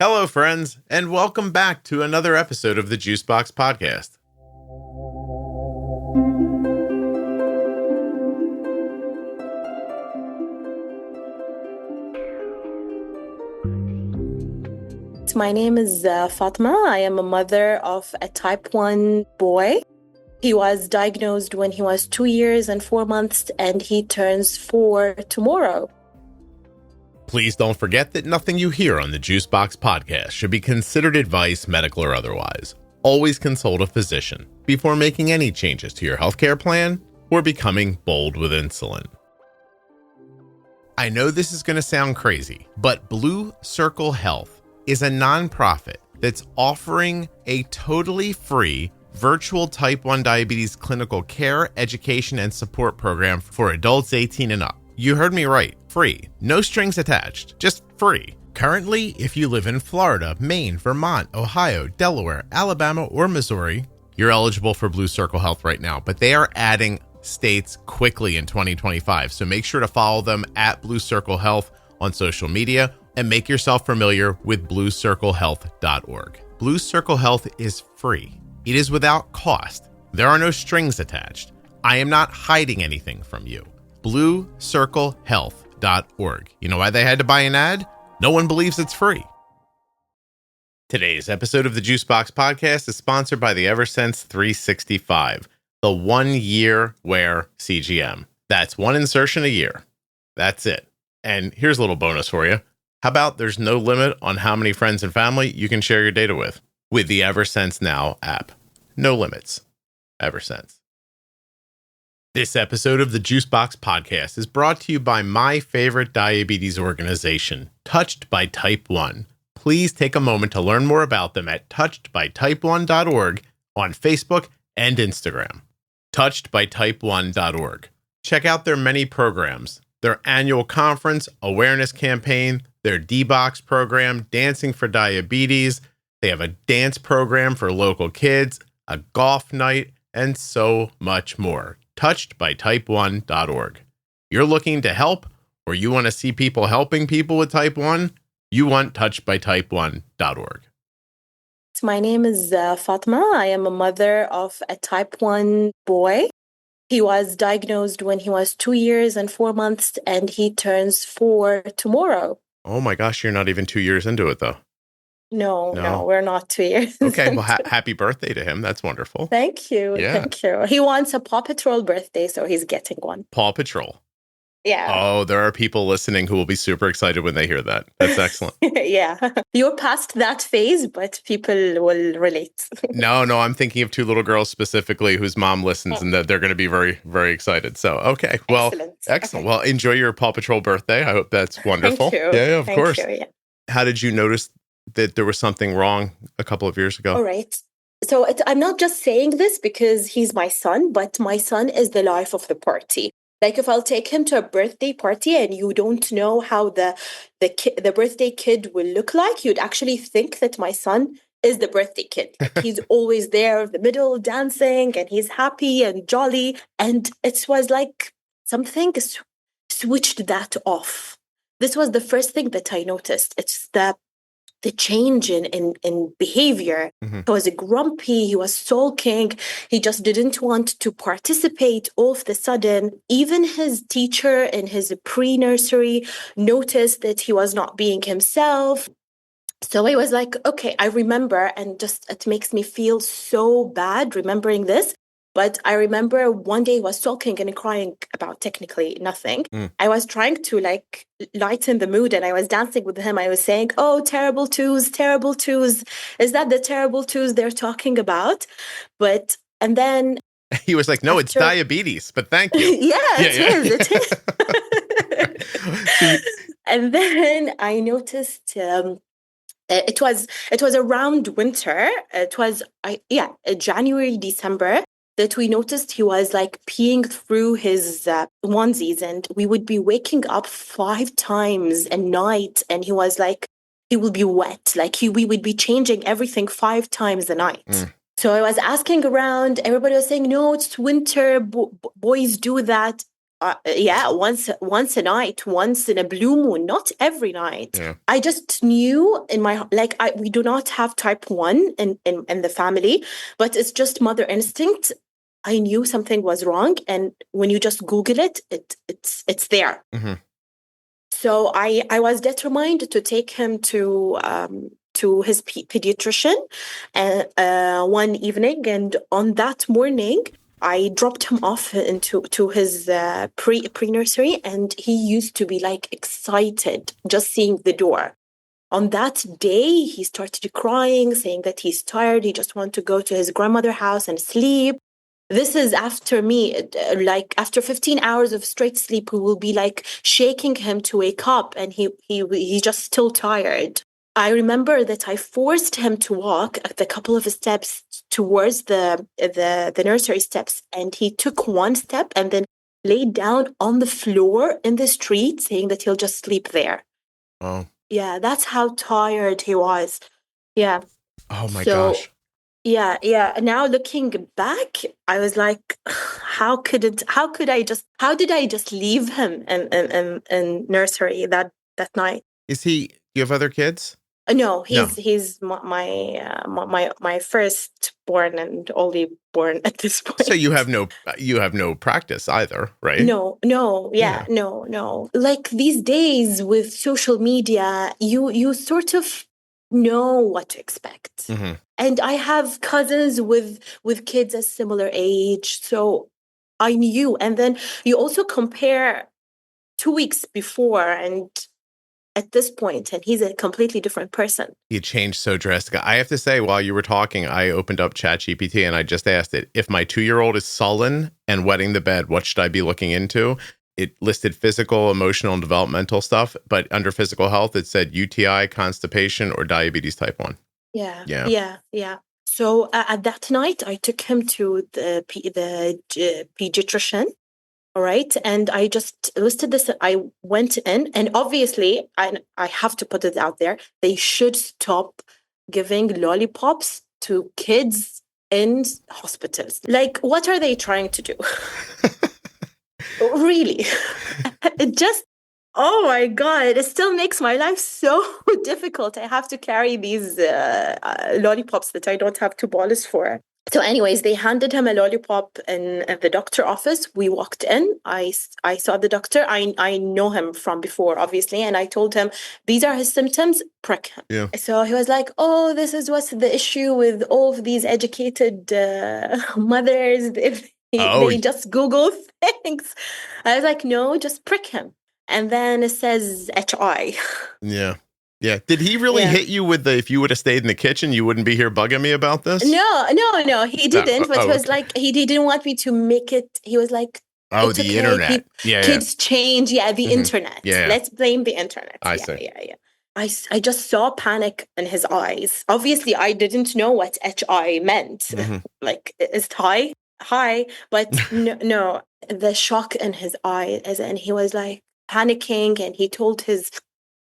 Hello, friends, and welcome back to another episode of the Juicebox Podcast. My name is Fatima. I am a mother of a type 1 boy. He was diagnosed when he was 2 years and 4 months, and he turns 4 tomorrow. Please don't forget that nothing you hear on the Juicebox Podcast should be considered advice, medical or otherwise. Always consult a physician before making any changes to your healthcare plan or becoming bold with insulin. I know this is going to sound crazy, but Blue Circle Health is a nonprofit that's offering a totally free virtual type 1 diabetes clinical care, education, and support program for adults 18 and up. You heard me right. Free. No strings attached. Just free. Currently, if you live in Florida, Maine, Vermont, Ohio, Delaware, Alabama, or Missouri, you're eligible for Blue Circle Health right now, but they are adding states quickly in 2025. So make sure to follow them at Blue Circle Health on social media and make yourself familiar with bluecirclehealth.org. Blue Circle Health is free. It is without cost. There are no strings attached. I am not hiding anything from you. bluecirclehealth.org. You know why they had to buy an ad? No one believes it's free. Today's episode of the Juicebox Podcast is sponsored by the Eversense 365, the 1 year wear CGM. That's one insertion a year. That's it. And here's a little bonus for you. How about there's no limit on how many friends and family you can share your data with the Eversense Now app. No limits. Eversense. This episode of the Juicebox Podcast is brought to you by my favorite diabetes organization, Touched by Type 1. Please take a moment to learn more about them at touchedbytype1.org on Facebook and Instagram. Touchedbytype1.org. Check out their many programs, their annual conference, awareness campaign, their D-Box program, Dancing for Diabetes. They have a dance program for local kids, a golf night, and so much more. Touchedbytype1.org. You're looking to help, or you want to see people helping people with type 1? You want touchedbytype1.org. My name is Fatima. I am a mother of a type 1 boy. He was diagnosed when he was 2 years and 4 months, and he turns 4 tomorrow. Oh my gosh, you're not even 2 years into it, though. No, we're not 2 years. Okay, well, happy birthday to him. That's wonderful. Thank you. Yeah. Thank you. He wants a Paw Patrol birthday, so he's getting one. Paw Patrol. Yeah. Oh, there are people listening who will be super excited when they hear that. That's excellent. Yeah. You're past that phase, but people will relate. No, I'm thinking of two little girls specifically whose mom listens and that they're going to be very, very excited. So, okay. Well, excellent. Okay. Well, enjoy your Paw Patrol birthday. I hope that's wonderful. Thank you. Yeah, of course. You, yeah. How did you notice that there was something wrong a couple of years ago? All right. So I'm not just saying this because he's my son, but my son is the life of the party. Like if I'll take him to a birthday party and you don't know how the birthday kid will look like, you'd actually think that my son is the birthday kid. Like he's always there in the middle dancing and he's happy and jolly. And it was like something switched that off. This was the first thing that I noticed. It's the change in behavior. Mm-hmm. He was grumpy, he was sulking, he just didn't want to participate all of the sudden. Even his teacher in his pre-nursery noticed that he was not being himself. So I was like, okay, I remember, and just it makes me feel so bad remembering this. But I remember one day he was sulking and crying about technically nothing. I was trying to lighten the mood and I was dancing with him. I was saying, oh, terrible twos. Is that the terrible twos they're talking about? And then he was like, no, it's diabetes, but thank you. It is. And then I noticed it was around winter. It was January, December, that we noticed he was peeing through his onesies, and we would be waking up 5 times a night, and he was he will be wet. We would be changing everything 5 times a night. So I was asking around, everybody was saying, no, it's winter, boys do that. once a night, once in a blue moon, not every night. Yeah. I just knew in my, like, we do not have type 1 in the family, but it's just mother instinct. I knew something was wrong, and when you just Google it, it's there. Mm-hmm. So I was determined to take him to his pediatrician one evening, and on that morning I dropped him off to his pre-nursery, and he used to be like excited just seeing the door. On that day, he started crying, saying that he's tired. He just wants to go to his grandmother's house and sleep. This is after me, like after 15 hours of straight sleep, we will be like shaking him to wake up, and he's just still tired. I remember that I forced him to walk a couple of steps towards the nursery steps, and he took one step and then laid down on the floor in the street, saying that he'll just sleep there. Oh. Yeah, that's how tired he was. Yeah. Oh my gosh. Yeah. Now looking back, I was like, how did I just leave him in nursery that night? Do you have other kids? No, he's my firstborn and only born at this point. So you have no practice either, right? No. Like these days with social media, you sort of know what to expect. Mm-hmm. And I have cousins with kids a similar age, so I knew. And then you also compare 2 weeks before and at this point, and he's a completely different person. You changed so drastically. I have to say, while you were talking, I opened up ChatGPT and I just asked it, if my 2-year-old is sullen and wetting the bed, what should I be looking into? It listed physical, emotional, and developmental stuff, but under physical health, it said UTI, constipation, or diabetes type 1. Yeah. So at that night, I took him to the pediatrician. All right. And I just listed this. I went in, and obviously I have to put it out there. They should stop giving lollipops to kids in hospitals. Like, what are they trying to do? Really? It just, oh my God, it still makes my life so difficult. I have to carry these lollipops that I don't have to bolus for. So anyways, they handed him a lollipop in the doctor office. We walked in. I saw the doctor. I know him from before, obviously. And I told him, these are his symptoms, prick him. Yeah. So he was like, oh, this is what's the issue with all of these educated mothers. They just Google things. I was like, no, just prick him. And then it says HI. Yeah. Yeah. Did he really hit you with if you would have stayed in the kitchen, you wouldn't be here bugging me about this? No, he didn't. But he was like, he didn't want me to make it. He was like, oh, the internet. Kids change. Yeah, the internet. Yeah. Let's blame the internet. I see. Yeah. I just saw panic in his eyes. Obviously, I didn't know what HI meant. Mm-hmm. Like, is it hi? But no, the shock in his eyes. And he was like panicking, and he told his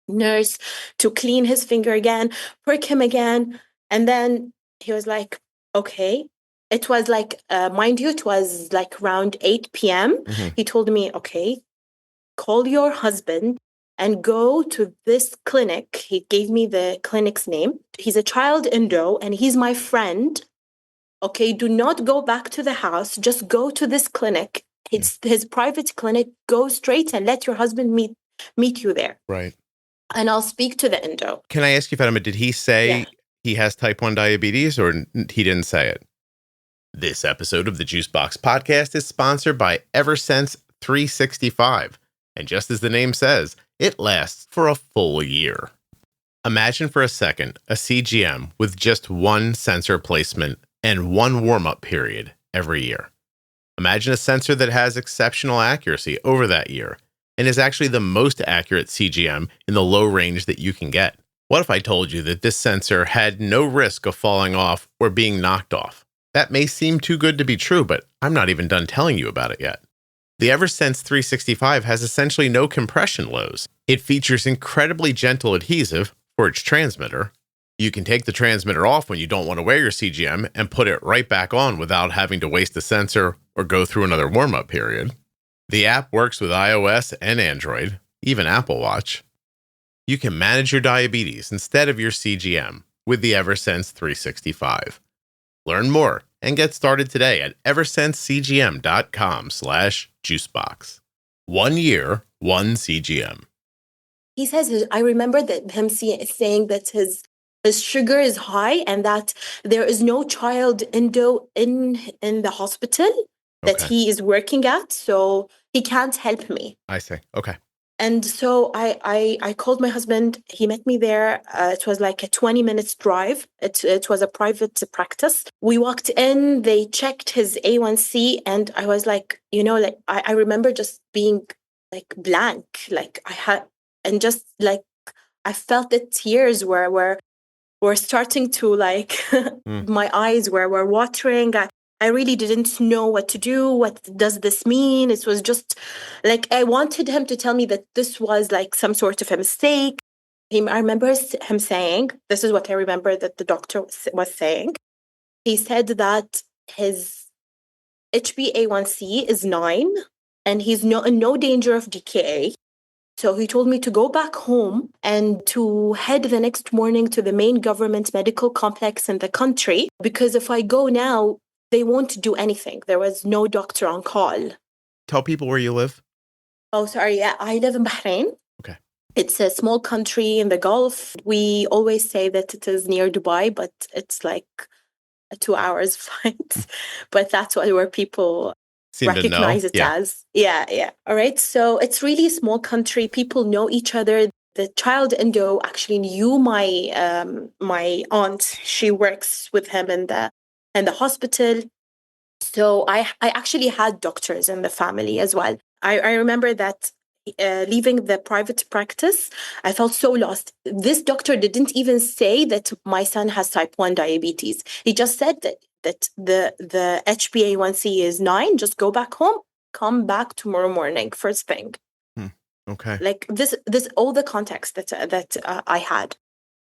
nurse to clean his finger again, prick him again. And then he was like, okay. It was like, mind you, it was like around 8 p.m. Mm-hmm. He told me, okay, call your husband and go to this clinic. He gave me the clinic's name. He's a child endo, and he's my friend. Okay, do not go back to the house. Just go to this clinic. It's his private clinic. Go straight and let your husband meet you there. Right. And I'll speak to the endo. Can I ask you, Fatima, did he say he has type 1 diabetes, or he didn't say it? This episode of the Juicebox Podcast is sponsored by Eversense 365. And just as the name says, it lasts for a full year. Imagine for a second a CGM with just one sensor placement and one warm-up period every year. Imagine a sensor that has exceptional accuracy over that year and is actually the most accurate CGM in the low range that you can get. What if I told you that this sensor had no risk of falling off or being knocked off? That may seem too good to be true, but I'm not even done telling you about it yet. The Eversense 365 has essentially no compression lows. It features incredibly gentle adhesive for its transmitter. You can take the transmitter off when you don't want to wear your CGM and put it right back on without having to waste the sensor or go through another warm-up period. The app works with iOS and Android, even Apple Watch. You can manage your diabetes instead of your CGM with the Eversense 365. Learn more and get started today at eversensecgm.com/juicebox. 1 year, 1 CGM. He says, I remember that him saying that his sugar is high and that there is no child endo in the hospital that Okay. he is working at, so he can't help me. I see. Okay. And so I called my husband. He met me there. It was like a 20 minutes drive. It was a private practice. We walked in, they checked his A1C, and I was like, like I remember just being like blank, like I had, and just like I felt the tears were starting to like, my eyes were watering. I really didn't know what to do. What does this mean? It was just like I wanted him to tell me that this was like some sort of a mistake. I remember him saying, this is what I remember that the doctor was saying. He said that his HbA1c is 9 and he's in no danger of DKA. So he told me to go back home and to head the next morning to the main government medical complex in the country, because if I go now, they won't do anything. There was no doctor on call. Tell people where you live. Oh, sorry. Yeah, I live in Bahrain. Okay. It's a small country in the Gulf. We always say that it is near Dubai, but it's like a 2 hours flight. But that's where people recognize it as. Yeah. All right. So it's really a small country. People know each other. The child endo actually knew my aunt. She works with him in the hospital. So I actually had doctors in the family as well. I remember that leaving the private practice, I felt so lost. This doctor didn't even say that my son has type 1 diabetes. He just said that the HbA1c is 9. Just go back home, come back tomorrow morning, first thing. Okay. Like this all the context that I had.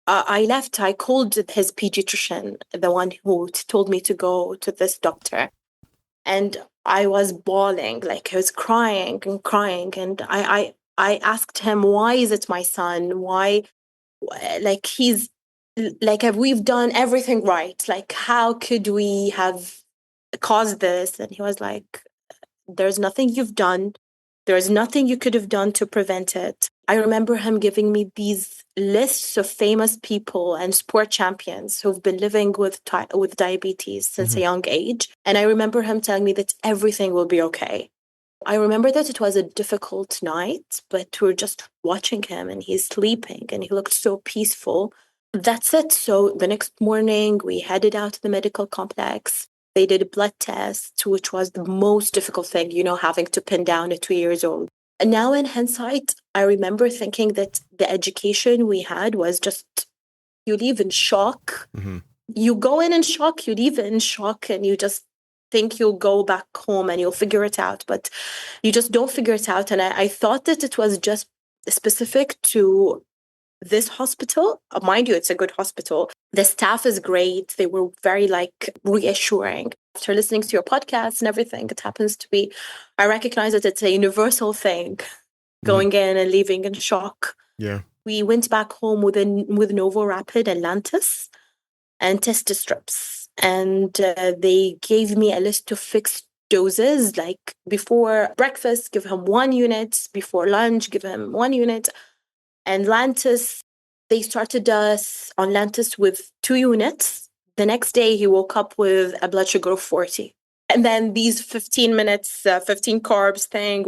I left. I called his pediatrician, the one who told me to go to this doctor. And I was bawling, like I was crying. And I asked him, why is it my son? Why, like he's, like we've done everything right. Like how could we have caused this? And he was like, there's nothing you've done. There's nothing you could have done to prevent it. I remember him giving me these lists of famous people and sport champions who've been living with diabetes since a young age. And I remember him telling me that everything will be okay. I remember that it was a difficult night, but we were just watching him and he's sleeping and he looked so peaceful. That's it. So the next morning we headed out to the medical complex. They did a blood test, which was the most difficult thing, having to pin down a 2 years old. And now in hindsight, I remember thinking that the education we had was just, you leave in shock. You go in shock, you leave in shock, and you just think you'll go back home and you'll figure it out. But you just don't figure it out. And I thought that it was just specific to this hospital. Mind you, it's a good hospital. The staff is great. They were very reassuring. After listening to your podcast and everything, it happens to be, I recognize that it's a universal thing, going in and leaving in shock. Yeah. We went back home with Novo Rapid and Lantus and test strips. And they gave me a list of fixed doses, like before breakfast, give him 1 unit, before lunch, give him 1 unit. And Lantus, they started us on Lantus with 2 units. The next day, he woke up with a blood sugar of 40. And then these 15 minutes, 15 carbs thing,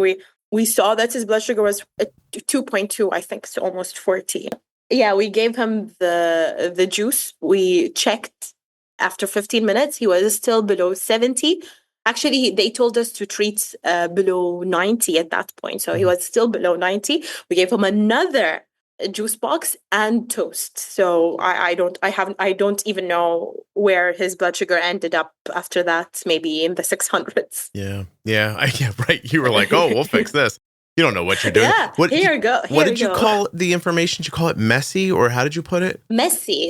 we saw that his blood sugar was 2.2, I think, so almost 40. Yeah, we gave him the juice. We checked after 15 minutes. He was still below 70. Actually, they told us to treat below 90 at that point. So he was still below 90. We gave him another juice box and toast. So I don't even know where his blood sugar ended up after that, maybe in the 600s. Yeah, right. You were like, oh, we'll fix this. You don't know what you're doing. Yeah, here you go. What did you call the information? Did you call it messy, or how did you put it? Messy.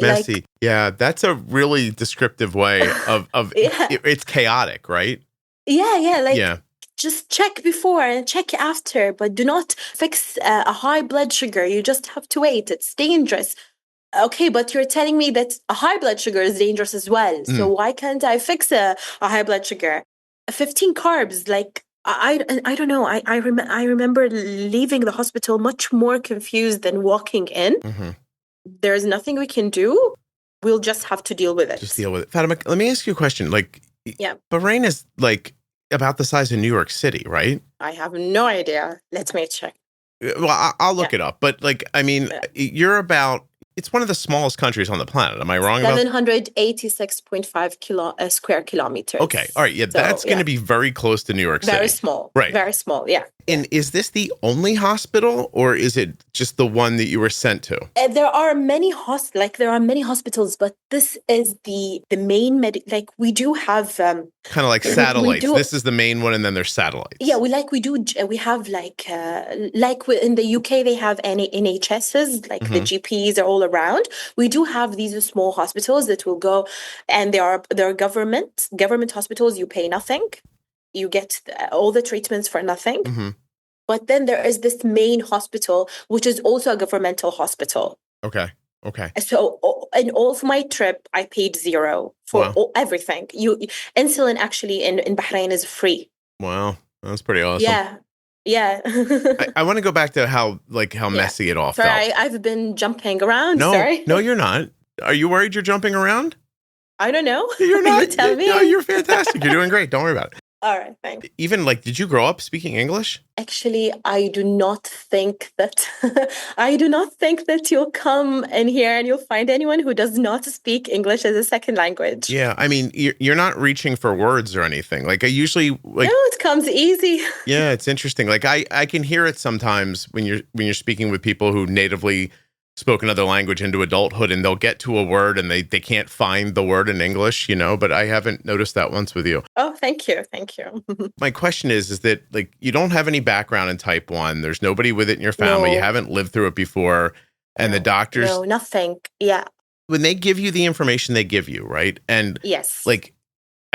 Yeah, that's a really descriptive way of yeah. It's chaotic, right? Yeah. just check before and check after, but do not fix a high blood sugar. You just have to wait. It's dangerous. Okay, but you're telling me that a high blood sugar is dangerous as well. So why can't I fix a high blood sugar? 15 carbs, like I don't know. I remember leaving the hospital much more confused than walking in. There's nothing we can do. We'll just have to deal with it. Just deal with it. Fatima, let me ask you a question. Like, yeah, Bahrain is like about the size of New York City, right? I have no idea. Let me check. Well, I'll look it up. But like, I mean, you're about, it's one of the smallest countries on the planet. Am I wrong about that? 786.5 square kilometers. Okay. All right. Yeah, so, that's going to be very close to New York City. Very small. Right. Very small. Yeah. And is this the only hospital, or is it just the one that you were sent to? There are many hospitals, but this is the main like we do have kind of like satellites. This is the main one, and then there's satellites. Yeah, we have like in the UK they have NHSs, like the GPs are all around. We do have these small hospitals that will go, and they're government hospitals. You pay nothing. You get all the treatments for nothing. But then there is this main hospital, which is also a governmental hospital. Okay. So in all of my trip, I paid $0 for everything. Insulin actually in Bahrain is free. Wow. That's pretty awesome. Yeah. I want to go back to how messy it all felt. Sorry, I've been jumping around. No, sorry. No, you're not. Are you worried you're jumping around? I don't know. You're not. You tell me. No, you're fantastic. You're doing great. Don't worry about it. All right, thanks. Even did you grow up speaking English? Actually, I do not think that you'll come in here and you'll find anyone who does not speak English as a second language. Yeah, I mean, you're not reaching for words or anything. Like I usually no, it comes easy. Yeah, it's interesting. Like I can hear it sometimes when you're speaking with people who natively spoke another language into adulthood, and they'll get to a word and they can't find the word in English, but I haven't noticed that once with you. Oh, thank you. My question is that you don't have any background in type 1. There's nobody with it in your family. No. You haven't lived through it before. And the doctors... No, nothing. Yeah. When they give you the information they give you, right? And yes.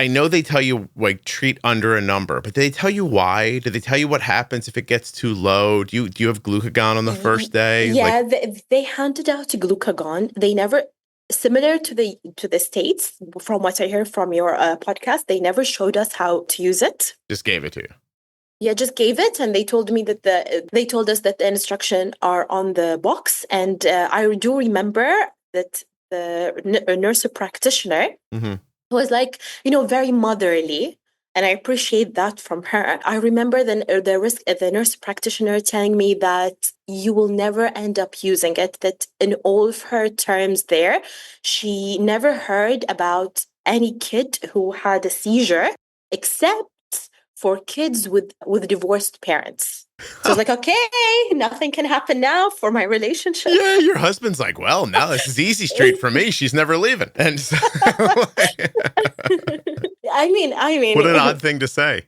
I know they tell you treat under a number, but do they tell you why? Do they tell you what happens if it gets too low? Do you have glucagon on the first day? Yeah, they handed out glucagon. They never, similar to the States, from what I heard from your podcast, they never showed us how to use it. Just gave it to you. Yeah, just gave it, and they told me that they told us that the instructions are on the box, and I do remember that the nurse practitioner. Was very motherly, and I appreciate that from her. I remember the nurse practitioner telling me that you will never end up using it, that in all of her terms there, she never heard about any kid who had a seizure except for kids with divorced parents. So I was like, okay, nothing can happen now for my relationship. Yeah, your husband's like, well, now this is easy street for me. She's never leaving. And so, I mean, what an odd thing to say.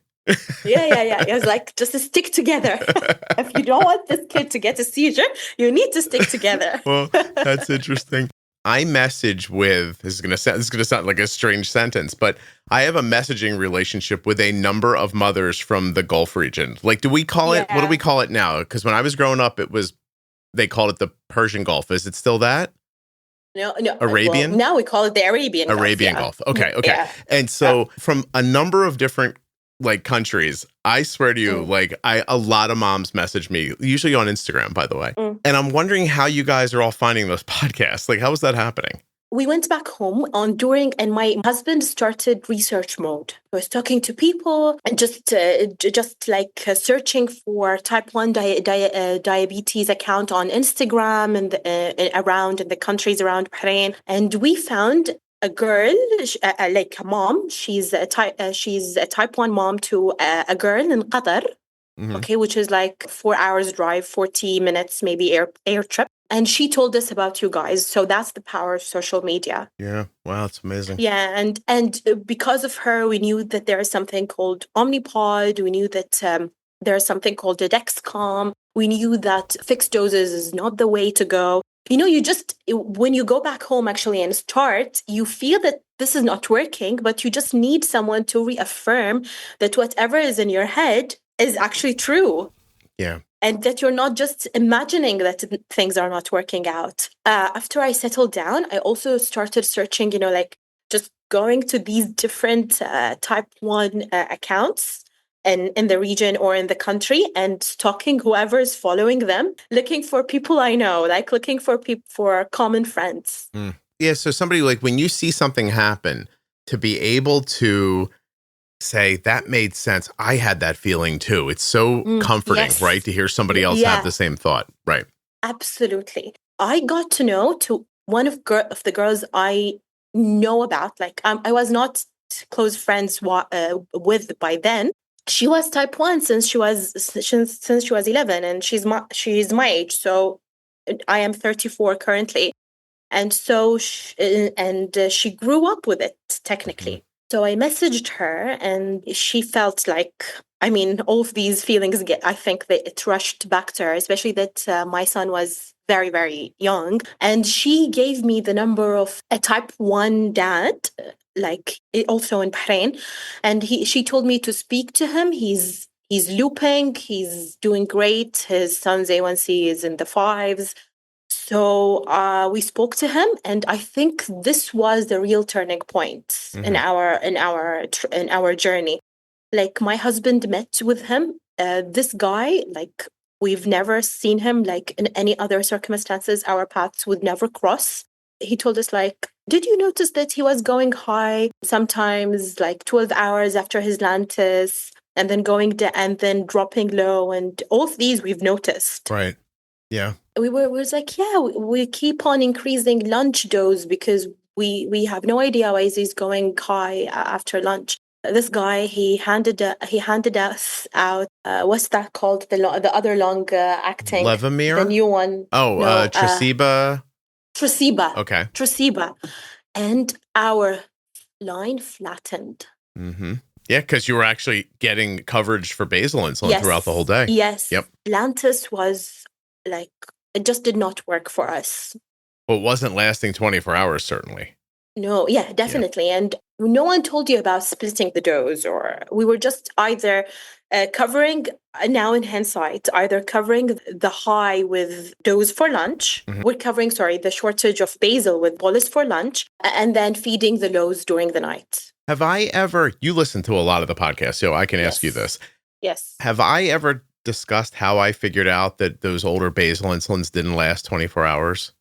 Yeah. It was like, just stick together. If you don't want this kid to get a seizure, you need to stick together. Well, that's interesting. I message with, this is going to sound like a strange sentence, but I have a messaging relationship with a number of mothers from the Gulf region. Do we call it, what do we call it now? Because when I was growing up, they called it the Persian Gulf. Is it still that? No. Arabian? Well, now we call it the Arabian Gulf. Okay. Yeah. And so from a number of different countries, I swear to you, a lot of moms message me, usually on Instagram, by the way. And I'm wondering how you guys are all finding those podcasts. How is that happening? We went back home and my husband started research mode. I was talking to people and just searching for type 1 diabetes account on Instagram and around in the countries around Bahrain. And we found a girl, a mom. She's a type 1 mom to a girl in Qatar. Okay, which is 4 hours drive, 40 minutes, maybe air trip. And she told us about you guys. So that's the power of social media. Yeah. Wow. It's amazing. Yeah. And because of her, we knew that there is something called Omnipod. We knew that there is something called the Dexcom. We knew that fixed doses is not the way to go. you just, when you go back home actually and start, you feel that this is not working, but you just need someone to reaffirm that whatever is in your head is actually true. Yeah. And that you're not just imagining that things are not working out. After I settled down, I also started searching, like just going to these different type 1 accounts in the region or in the country and stalking whoever is following them, looking for people I know, like looking for people, for common friends. Yeah. So somebody, like, when you see something happen, to be able to say that made sense. I had that feeling too. It's so comforting, Yes. right? To hear somebody else have the same thought. Right. Absolutely. I got to know to one of the girls I know about. Like, I was not close friends with by then. She was type 1 since she was 11, and she's my age. So I am 34 currently. And so she grew up with it technically. So I messaged her, and she felt like, all of these feelings I think that it rushed back to her, especially that my son was very, very young. And she gave me the number of a type 1 dad, also in Bahrain. And she told me to speak to him. He's looping. He's doing great. His son's A1C is in the fives. So we spoke to him, and I think this was the real turning point in our journey. Like, my husband met with him. This guy, like, we've never seen him, like, in any other circumstances. Our paths would never cross. He told us, like, did you notice that he was going high sometimes, like 12 hours after his Lantus, and then and then dropping low, and all of these we've noticed. Right. Yeah. We was like, we keep on increasing lunch dose because we have no idea why he's going high after lunch. This guy, he handed us out. What's that called? The other long acting, Levemir? the new one. Oh, no, Tresiba. Tresiba. Okay. Tresiba, and our line flattened. Mm-hmm. Yeah, because you were actually getting coverage for basal insulin throughout the whole day. Yes. Yep. Lantus was like, it just did not work for us. But it wasn't lasting 24 hours, certainly. No, yeah, definitely. Yeah. And no one told you about splitting the dose, or we were just either covering, now in hindsight, either covering the high with dose for lunch, we're covering, the shortage of basal with bolus for lunch, and then feeding the lows during the night. Have I ever, you listen to a lot of the podcasts, so I can ask you this. Yes. Have I ever discussed how I figured out that those older basal insulins didn't last 24 hours?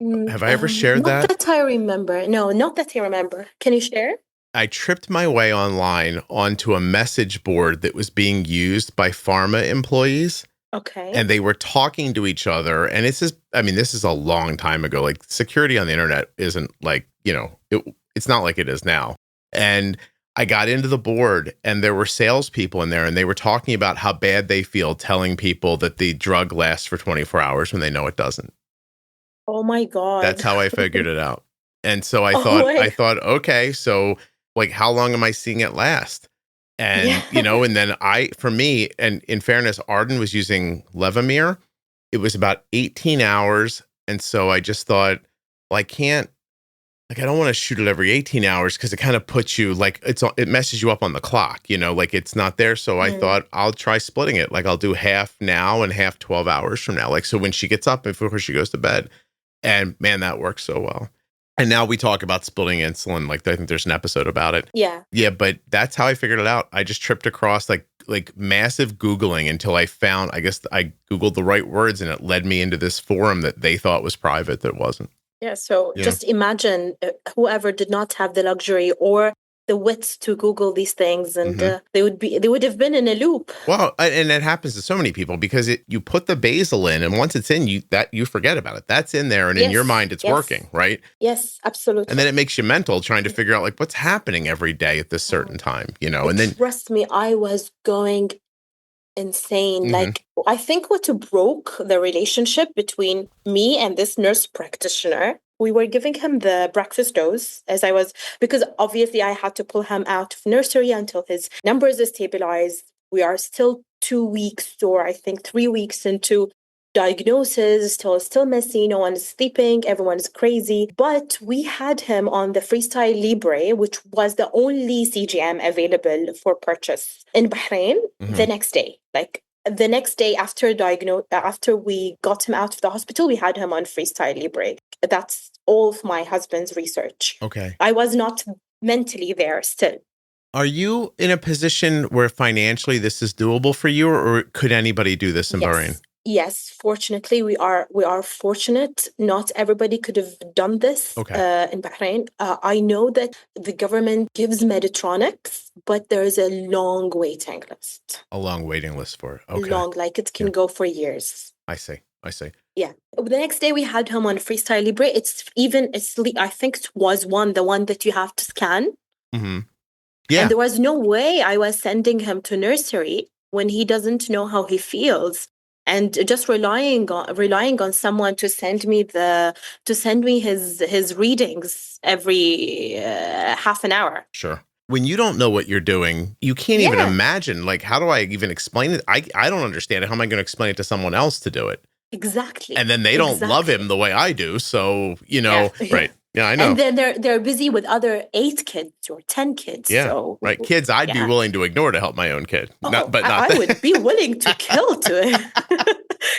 Have I ever shared that? Not that I remember. No, not that I remember. Can you share? I tripped my way online onto a message board that was being used by pharma employees. Okay. And they were talking to each other. And this is a long time ago. Like, security on the internet isn't like, it's not like it is now. And I got into the board, and there were salespeople in there, and they were talking about how bad they feel telling people that the drug lasts for 24 hours when they know it doesn't. Oh my God. That's how I figured it out. And so I thought, okay, so like, how long am I seeing it last? And, and then for me, and in fairness, Arden was using Levemir. It was about 18 hours. And so I just thought, well, I don't want to shoot it every 18 hours because it kind of puts you, like, it messes you up on the clock, like it's not there. So I thought I'll try splitting it. Like, I'll do half now and half 12 hours from now. Like, so when she gets up, before she goes to bed. And man, that works so well. And now we talk about splitting insulin. Like, I think there's an episode about it. Yeah. Yeah, but that's how I figured it out. I just tripped across like massive Googling until I found, I guess I Googled the right words, and it led me into this forum that they thought was private that wasn't. Yeah. So just imagine whoever did not have the luxury or the wits to Google these things, and they would have been in a loop. Well, and that happens to so many people because you put the basal in, and once it's in, you forget about it. That's in there, and in your mind, it's working, right? Yes, absolutely. And then it makes you mental trying to figure out like what's happening every day at this certain time, And then trust me, I was going insane. Like, I think what broke the relationship between me and this nurse practitioner, we were giving him the breakfast dose because obviously I had to pull him out of nursery until his numbers are stabilized. We are still 2 weeks, or I think 3 weeks into diagnosis, still messy, no one is sleeping, everyone's crazy. But we had him on the Freestyle Libre, which was the only CGM available for purchase in Bahrain the next day. Like the next day after we got him out of the hospital, we had him on Freestyle Libre. That's all of my husband's research. Okay. I was not mentally there still. Are you in a position where financially this is doable for you, or could anybody do this in Bahrain? Yes, fortunately, we are fortunate. Not everybody could have done this in Bahrain. I know that the government gives Medtronics, but there is a long waiting list. A long waiting list for it. Okay. Long, like it can go for years. I see. Yeah. The next day we had him on Freestyle Libre. I think it was the one that you have to scan. Mm-hmm. Yeah. And there was no way I was sending him to nursery when he doesn't know how he feels. And just relying on someone to send me his readings every half an hour. Sure. When you don't know what you're doing, you can't even imagine. Like, how do I even explain it? I don't understand it. How am I going to explain it to someone else to do it? Exactly. And then they don't love him the way I do. So, right. Yeah, I know. And then they're busy with other 8 kids or 10 kids. Yeah, so, right. Kids I'd be willing to ignore to help my own kid. I would be willing to kill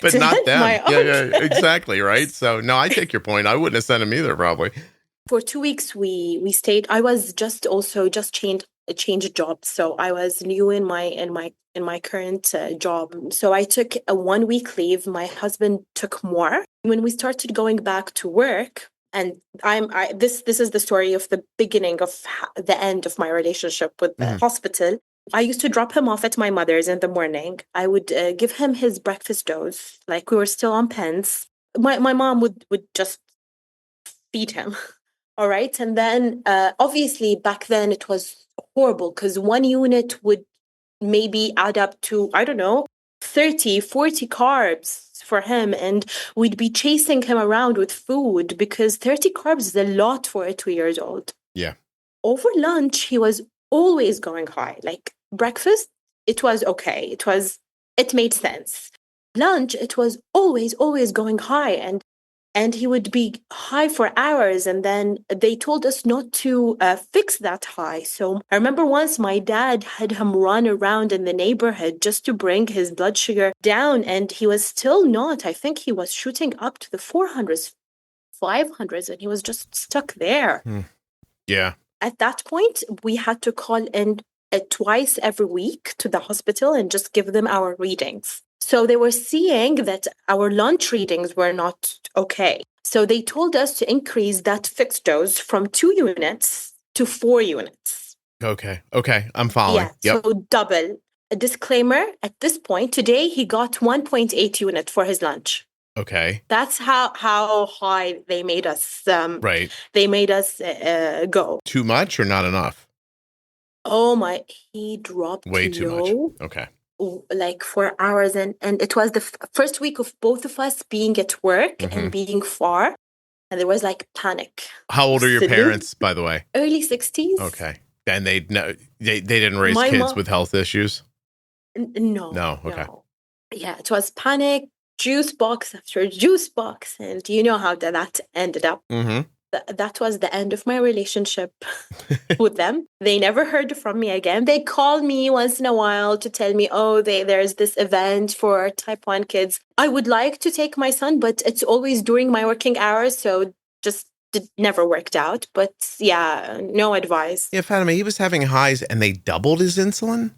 but to not them. Yeah, exactly. Right. So no, I take your point. I wouldn't have sent him either, probably. For 2 weeks we stayed. I was just changed jobs, so I was new in my current job. So I took a 1 week leave. My husband took more. When we started going back to work, and this is the story of the beginning of the end of my relationship with the hospital. I used to drop him off at my mother's in the morning. I would give him his breakfast dose. Like we were still on pens. My mom would just feed him. All right. And then obviously back then it was horrible because 1 unit would maybe add up to, I don't know, 30, 40 carbs for him. And we'd be chasing him around with food because 30 carbs is a lot for a 2-year-old. Yeah. Over lunch, he was always going high. Like breakfast, it was okay. It made sense. Lunch, it was always going high. And he would be high for hours. And then they told us not to fix that high. So I remember once my dad had him run around in the neighborhood just to bring his blood sugar down. And he was still not. I think he was shooting up to the 400s, 500s, and he was just stuck there. Yeah. At that point, we had to call in twice every week to the hospital and just give them our readings. So they were seeing that our lunch readings were not okay. So they told us to increase that fixed dose from 2 units to 4 units. Okay. I'm following. Yeah, yep. So double. A disclaimer, at this point, today he got 1.8 unit for his lunch. Okay. That's how high they made us. Right. They made us go. Too much or not enough? Oh my, he dropped way too low. much. Okay. Like 4 hours, and it was the first week of both of us being at work and being far, and there was like panic. How old are your parents, by the way? Early 60s. Okay. And they didn't raise kids with health issues? No. Okay. No. Yeah, it was panic, Juicebox after Juicebox, and you know how that ended up. That was the end of my relationship with them. They never heard from me again. They called me once in a while to tell me, there's this event for type 1 kids. I would like to take my son, but it's always during my working hours. So just never worked out. But yeah, no advice. Yeah, Fatima, he was having highs and they doubled his insulin?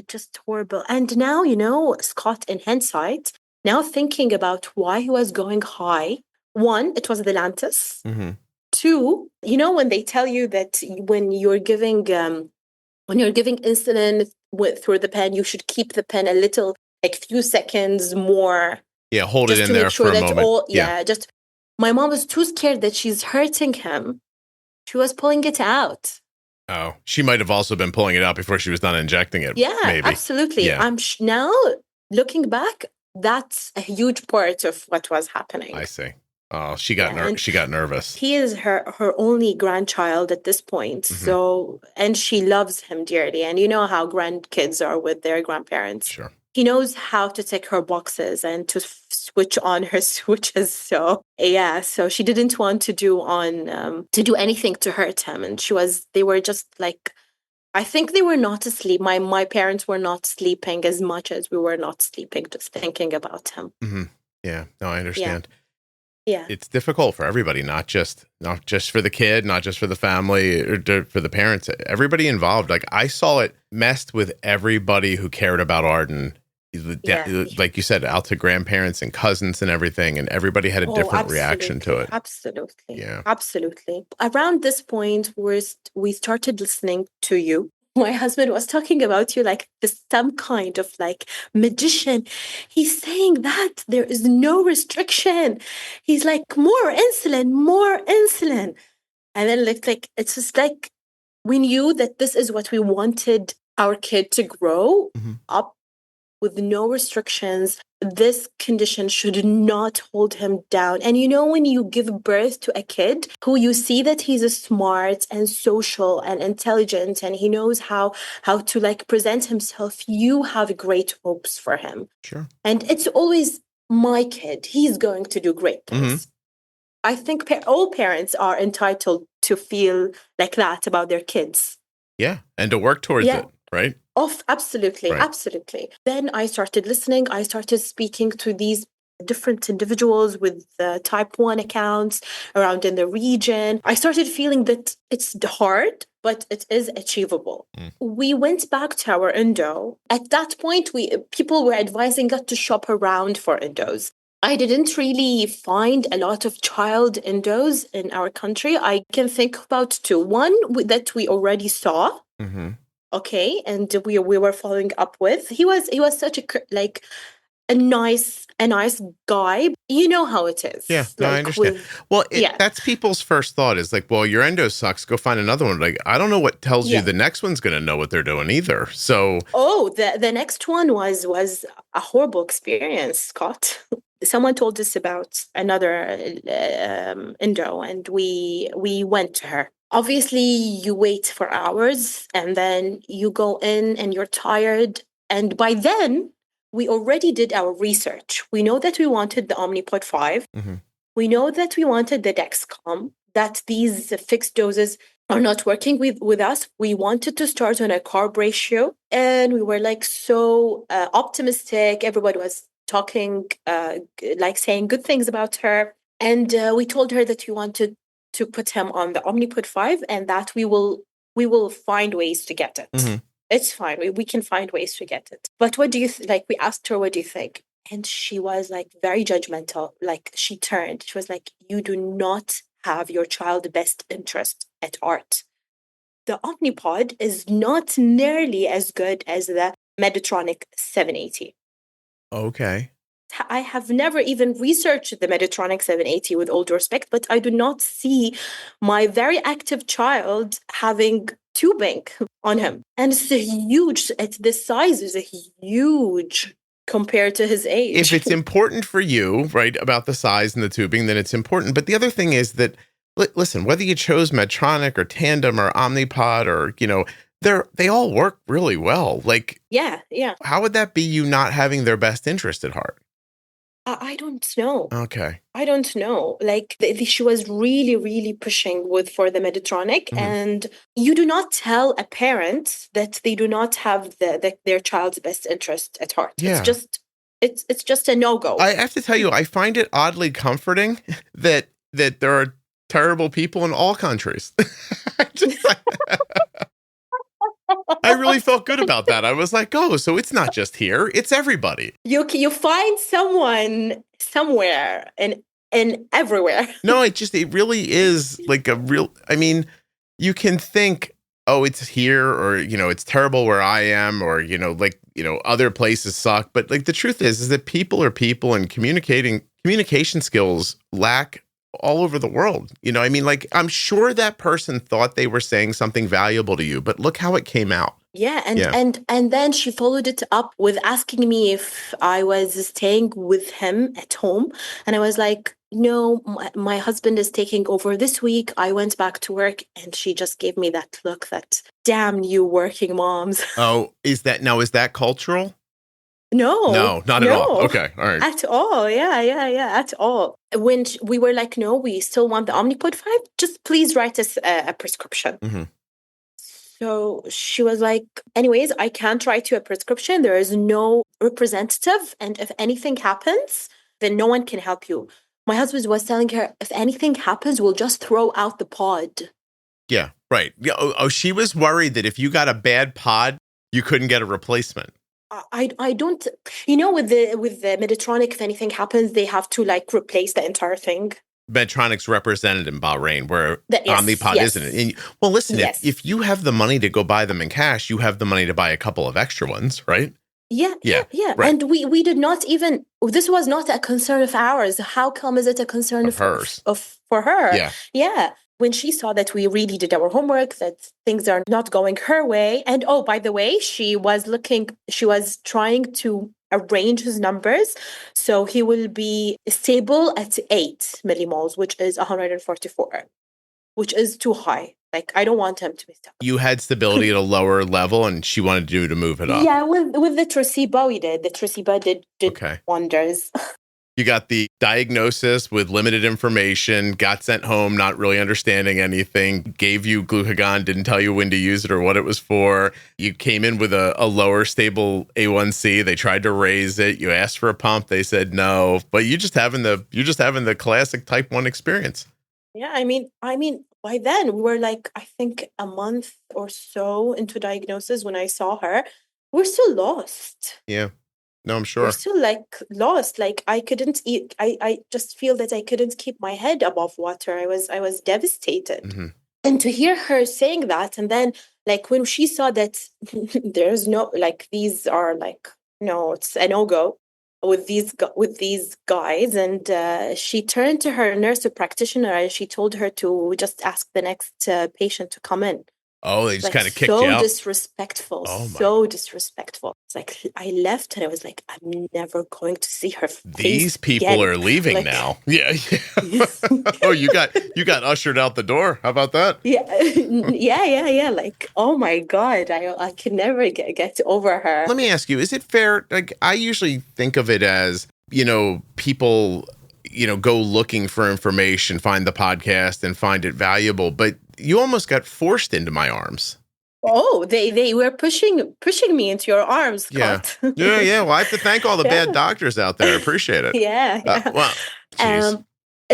Just horrible. And now, Scott, in hindsight, now thinking about why he was going high. 1, it was the Lantus. 2, when they tell you that when you're giving insulin through the pen, you should keep the pen a little, like few seconds more. Yeah, hold it in there for a moment. Just my mom was too scared that she's hurting him. She was pulling it out. Oh, she might have also been pulling it out before she was done injecting it. Yeah, maybe. Absolutely. Yeah. I'm now looking back, that's a huge part of what was happening. I see. Oh, she got nervous. He is her only grandchild at this point. So, and she loves him dearly. And you know how grandkids are with their grandparents. Sure. He knows how to tick her boxes and to switch on her switches. So yeah, so she didn't want to do anything to hurt him, and they were just like, I think they were not asleep. My parents were not sleeping as much as we were not sleeping, just thinking about him. Mm-hmm. Yeah, no, I understand. Yeah. It's difficult for everybody, not just for the kid, not just for the family or for the parents, everybody involved. Like I saw it messed with everybody who cared about Arden. Like you said, out to grandparents and cousins and everything, and everybody had a different reaction to it. Absolutely. Yeah. Absolutely. Around this point, we started listening to you. My husband was talking about you like some kind of like magician. He's saying that there is no restriction. He's like, more insulin, more insulin. And then it's just like, we knew that this is what we wanted our kid to grow up with, no restrictions. This condition should not hold him down. And when you give birth to a kid who you see that he's smart and social and intelligent, and he knows how to like present himself, you have great hopes for him. Sure. And it's always, my kid, he's going to do great things. I think all parents are entitled to feel like that about their kids. Yeah. And to work towards it, right? Absolutely. Right. Absolutely. Then I started listening. I started speaking to these different individuals with type 1 accounts around in the region. I started feeling that it's hard, but it is achievable. We went back to our endo. At that point, people were advising us to shop around for endos. I didn't really find a lot of child endos in our country. I can think about two. One that we already saw. Okay, and we were following up with. He was such a nice guy. You know how it is. Yeah, no, I understand. That's people's first thought is like, well, your endo sucks. Go find another one. Like, I don't know what tells you the next one's going to know what they're doing either. So, the next one was a horrible experience, Scott. Someone told us about another endo, and we went to her. Obviously, you wait for hours, and then you go in and you're tired. And by then, we already did our research. We know that we wanted the Omnipod 5. We know that we wanted the Dexcom, that these fixed doses are not working with us. We wanted to start on a carb ratio, and we were like so optimistic. Everybody was talking, saying good things about her. And we told her that we wanted to put him on the Omnipod 5, and that we will find ways to get it. It's fine. We can find ways to get it. But what do you we asked her, what do you think? And she was like very judgmental. Like she turned. She was like, you do not have your child's best interest at heart. The Omnipod is not nearly as good as the Medtronic 780. Okay. I have never even researched the Medtronic 780 with all due respect, but I do not see my very active child having tubing on him. And the size is a huge compared to his age. If it's important for you, right, about the size and the tubing, then it's important. But the other thing is that, listen, whether you chose Medtronic or Tandem or Omnipod or, they all work really well. Like, yeah. How would that be you not having their best interest at heart? I don't know. Okay. I don't know. She was really, really pushing for the Medtronic, and you do not tell a parent that they do not have their child's best interest at heart. Yeah. It's just a no-go. I have to tell you, I find it oddly comforting that there are terrible people in all countries. I really felt good about that. I was like, oh, so it's not just here, it's everybody. You find someone somewhere and everywhere. No, it really is like a real, I mean, you can think, oh, it's here, or, it's terrible where I am, or, other places suck. But like the truth is that people are people, and communication skills lack all over the world. I mean, I'm sure that person thought they were saying something valuable to you, but look how it came out. Yeah, and then she followed it up with asking me if I was staying with him at home, and I was like, no, my husband is taking over this week. I went back to work, and she just gave me that look that, damn you working moms. Oh, is that cultural? No, not at all. Okay, all right. at all. Yeah, at all. When we were like, no, we still want the Omnipod 5, just please write us a prescription. Mm-hmm. So she was like, anyways, I can't write you a prescription. There is no representative. And if anything happens, then no one can help you. My husband was telling her, if anything happens, we'll just throw out the pod. Yeah, right. Yeah. Oh, she was worried that if you got a bad pod, you couldn't get a replacement. I don't, with the Medtronic, if anything happens, they have to like replace the entire thing. Medtronic's represented in Bahrain, where Yes, Omnipod yes. isn't. And, well, listen, Yes. if you have the money to go buy them in cash, you have the money to buy a couple of extra ones, right? Yeah. Right. And we did not even, this was not a concern of ours. How come is it a concern Of hers. For her? Yeah. When she saw that we really did our homework, that things are not going her way. And oh, by the way, she was trying to arrange his numbers. So he will be stable at 8 millimoles, which is 144, which is too high. Like, I don't want him to be stable. You had stability at a lower level, and she wanted you to move it up. Yeah, with the Tresiba, we did. The Tresiba did Okay. wonders. You got the diagnosis with limited information, got sent home, not really understanding anything, gave you glucagon, didn't tell you when to use it or what it was for. You came in with a lower stable A1C. They tried to raise it. You asked for a pump. They said no. But you're just having the classic type 1 experience. Yeah, I mean, by then we were like, I think a month or so into diagnosis when I saw her. We're still lost. Yeah. No, I'm sure. We're still like lost. Like I couldn't eat. I just feel that I couldn't keep my head above water. I was devastated. Mm-hmm. And to hear her saying that, and then like when she saw that there's no, like these are like, no, it's a no-go with these guys, and she turned to her nurse practitioner and she told her to just ask the next patient to come in. Oh, they just Like, kind of kicked you out? Disrespectful. So disrespectful. It's like I left and I was like, I'm never going to see her face. These people again. are leaving Like, now. Yeah. Oh, you got ushered out the door. How about that? Yeah. Like, oh my God, I can never get over her. Let me ask you, is it fair? Like, I usually think of it as, people, go looking for information, find the podcast and find it valuable, but you almost got forced into my arms. Oh, they were pushing me into your arms, Scott. Yeah. Well, I have to thank all the bad doctors out there. I appreciate it. Yeah. Well,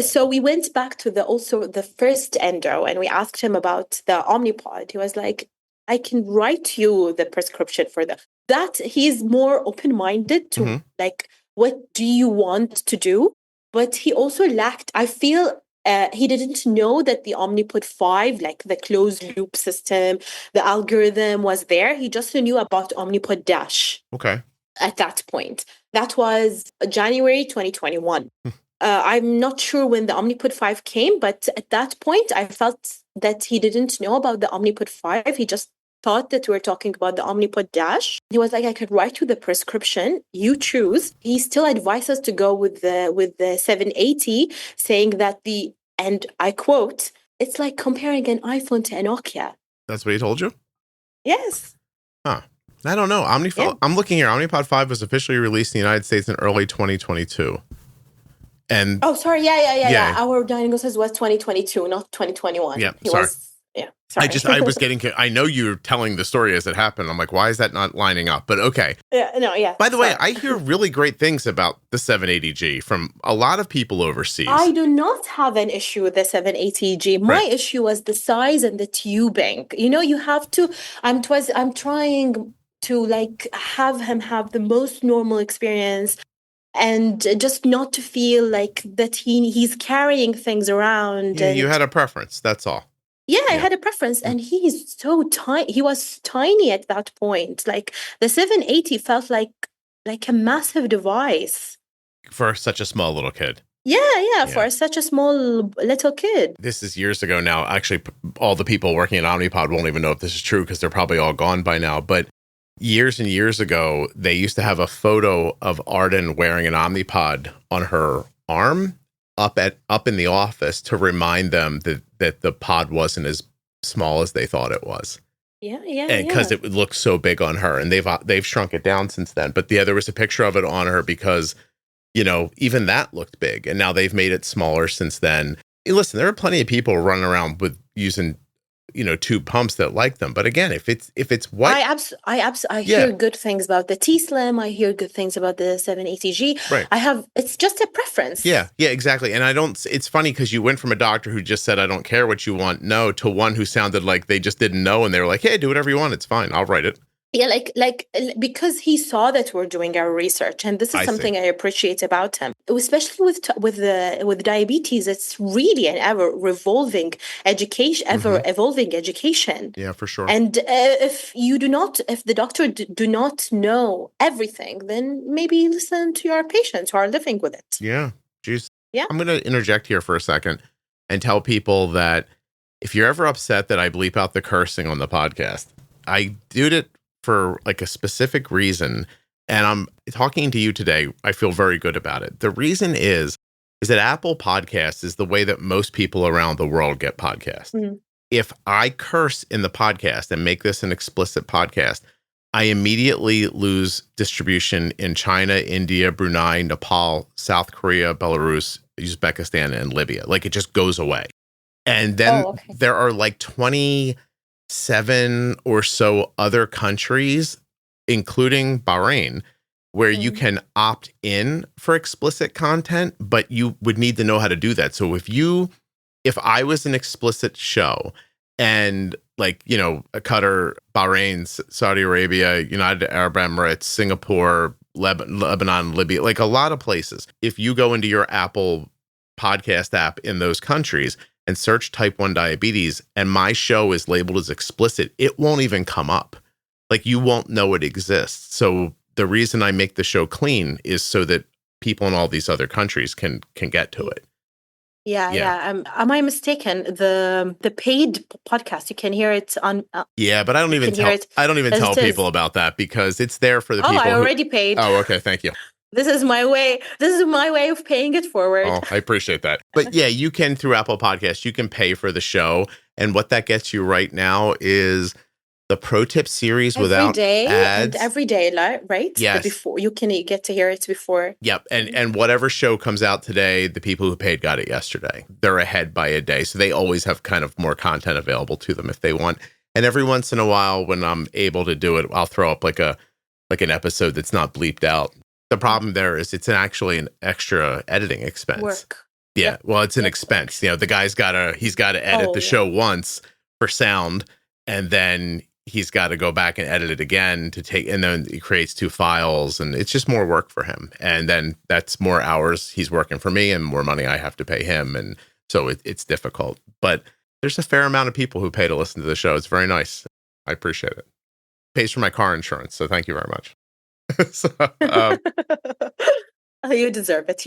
so we went back to the first endo and we asked him about the Omnipod. He was like, I can write you the prescription for that. He's more open-minded to like, what do you want to do? But he also lacked, I feel, he didn't know that the Omnipod 5, like the closed loop system, the algorithm was there. He just knew about Omnipod DASH. Okay. At that point. That was January 2021. I'm not sure when the Omnipod 5 came, but at that point, I felt that he didn't know about the Omnipod 5. He just thought that we were talking about the Omnipod DASH. He was like, I could write you the prescription, you choose. He still advised us to go with the 780, saying that and I quote, it's like comparing an iPhone to a Nokia. That's what he told you? Yes. Huh. I don't know. I'm looking here. Omnipod 5 was officially released in the United States in early 2022. And sorry. Yeah. Our diagnosis was 2022, not 2021. Yeah, sorry. Sorry. I was getting, I know you're telling the story as it happened. I'm like, why is that not lining up? But okay. Yeah. By the way, I hear really great things about the 780G from a lot of people overseas. I do not have an issue with the 780G. My issue was the size and the tubing. You have to, I'm trying to like have him have the most normal experience and just not to feel like that he's carrying things around. Yeah, you had a preference. That's all. Yeah, I had a preference, and he's so tiny. He was tiny at that point. Like the 780 felt like a massive device for such a small little kid. Yeah, for such a small little kid. This is years ago now. Actually, all the people working at Omnipod won't even know if this is true because they're probably all gone by now. But years and years ago, they used to have a photo of Arden wearing an Omnipod on her arm up in the office to remind them that the pod wasn't as small as they thought it was. And because it would look so big on her, and they've shrunk it down since then. But there was a picture of it on her because, even that looked big, and now they've made it smaller since then. Hey, listen, there are plenty of people running around with using, tube pumps that like them. But again, if it's white, I hear good things about the T-Slim. I hear good things about the 780G. Right. It's just a preference. Yeah, exactly. And it's funny because you went from a doctor who just said, I don't care what you want, no, to one who sounded like they just didn't know. And they were like, hey, do whatever you want. It's fine. I'll write it. Yeah, like because he saw that we're doing our research, and this is something I appreciate about him, especially with diabetes. It's really an evolving education. Yeah, for sure. And if the doctor do not know everything, then maybe listen to your patients who are living with it. Yeah, geez. Yeah. I'm going to interject here for a second and tell people that if you're ever upset that I bleep out the cursing on the podcast, I did it for like a specific reason, and I'm talking to you today. I feel very good about it. The reason is that Apple Podcasts is the way that most people around the world get podcasts. Mm-hmm. If I curse in the podcast and make this an explicit podcast, I immediately lose distribution in China, India, Brunei, Nepal, South Korea, Belarus, Uzbekistan, and Libya. Like, it just goes away. And then there are like 27 or so other countries, including Bahrain, where you can opt in for explicit content, but you would need to know how to do that. So if I was an explicit show and Qatar, Bahrain, Saudi Arabia, United Arab Emirates, Singapore, Lebanon, Libya, like a lot of places, if you go into your Apple podcast app in those countries and search type 1 diabetes, and my show is labeled as explicit, it won't even come up. Like, you won't know it exists. So the reason I make the show clean is so that people in all these other countries can get to it. Yeah. Am I mistaken? The paid podcast, you can hear it on. Yeah, but I don't even tell people about that because it's there for the people. I already paid. Oh, okay. Thank you. This is my way of paying it forward. Oh, I appreciate that. But yeah, you can, through Apple Podcasts, you can pay for the show. And what that gets you right now is the Pro Tip series without ads. Every day, right? Yes. Before you get to hear it before. Yep. And whatever show comes out today, the people who paid got it yesterday. They're ahead by a day. So they always have kind of more content available to them if they want. And every once in a while, when I'm able to do it, I'll throw up like an episode that's not bleeped out. The problem there is it's actually an extra editing expense. Work. Yeah. Well, it's an expense. The guy's he's got to edit the show once for sound, and then he's got to go back and edit it again and then he creates 2 files, and it's just more work for him. And then that's more hours he's working for me and more money I have to pay him. And so it's difficult, but there's a fair amount of people who pay to listen to the show. It's very nice. I appreciate it. Pays for my car insurance. So thank you very much. So, you deserve it.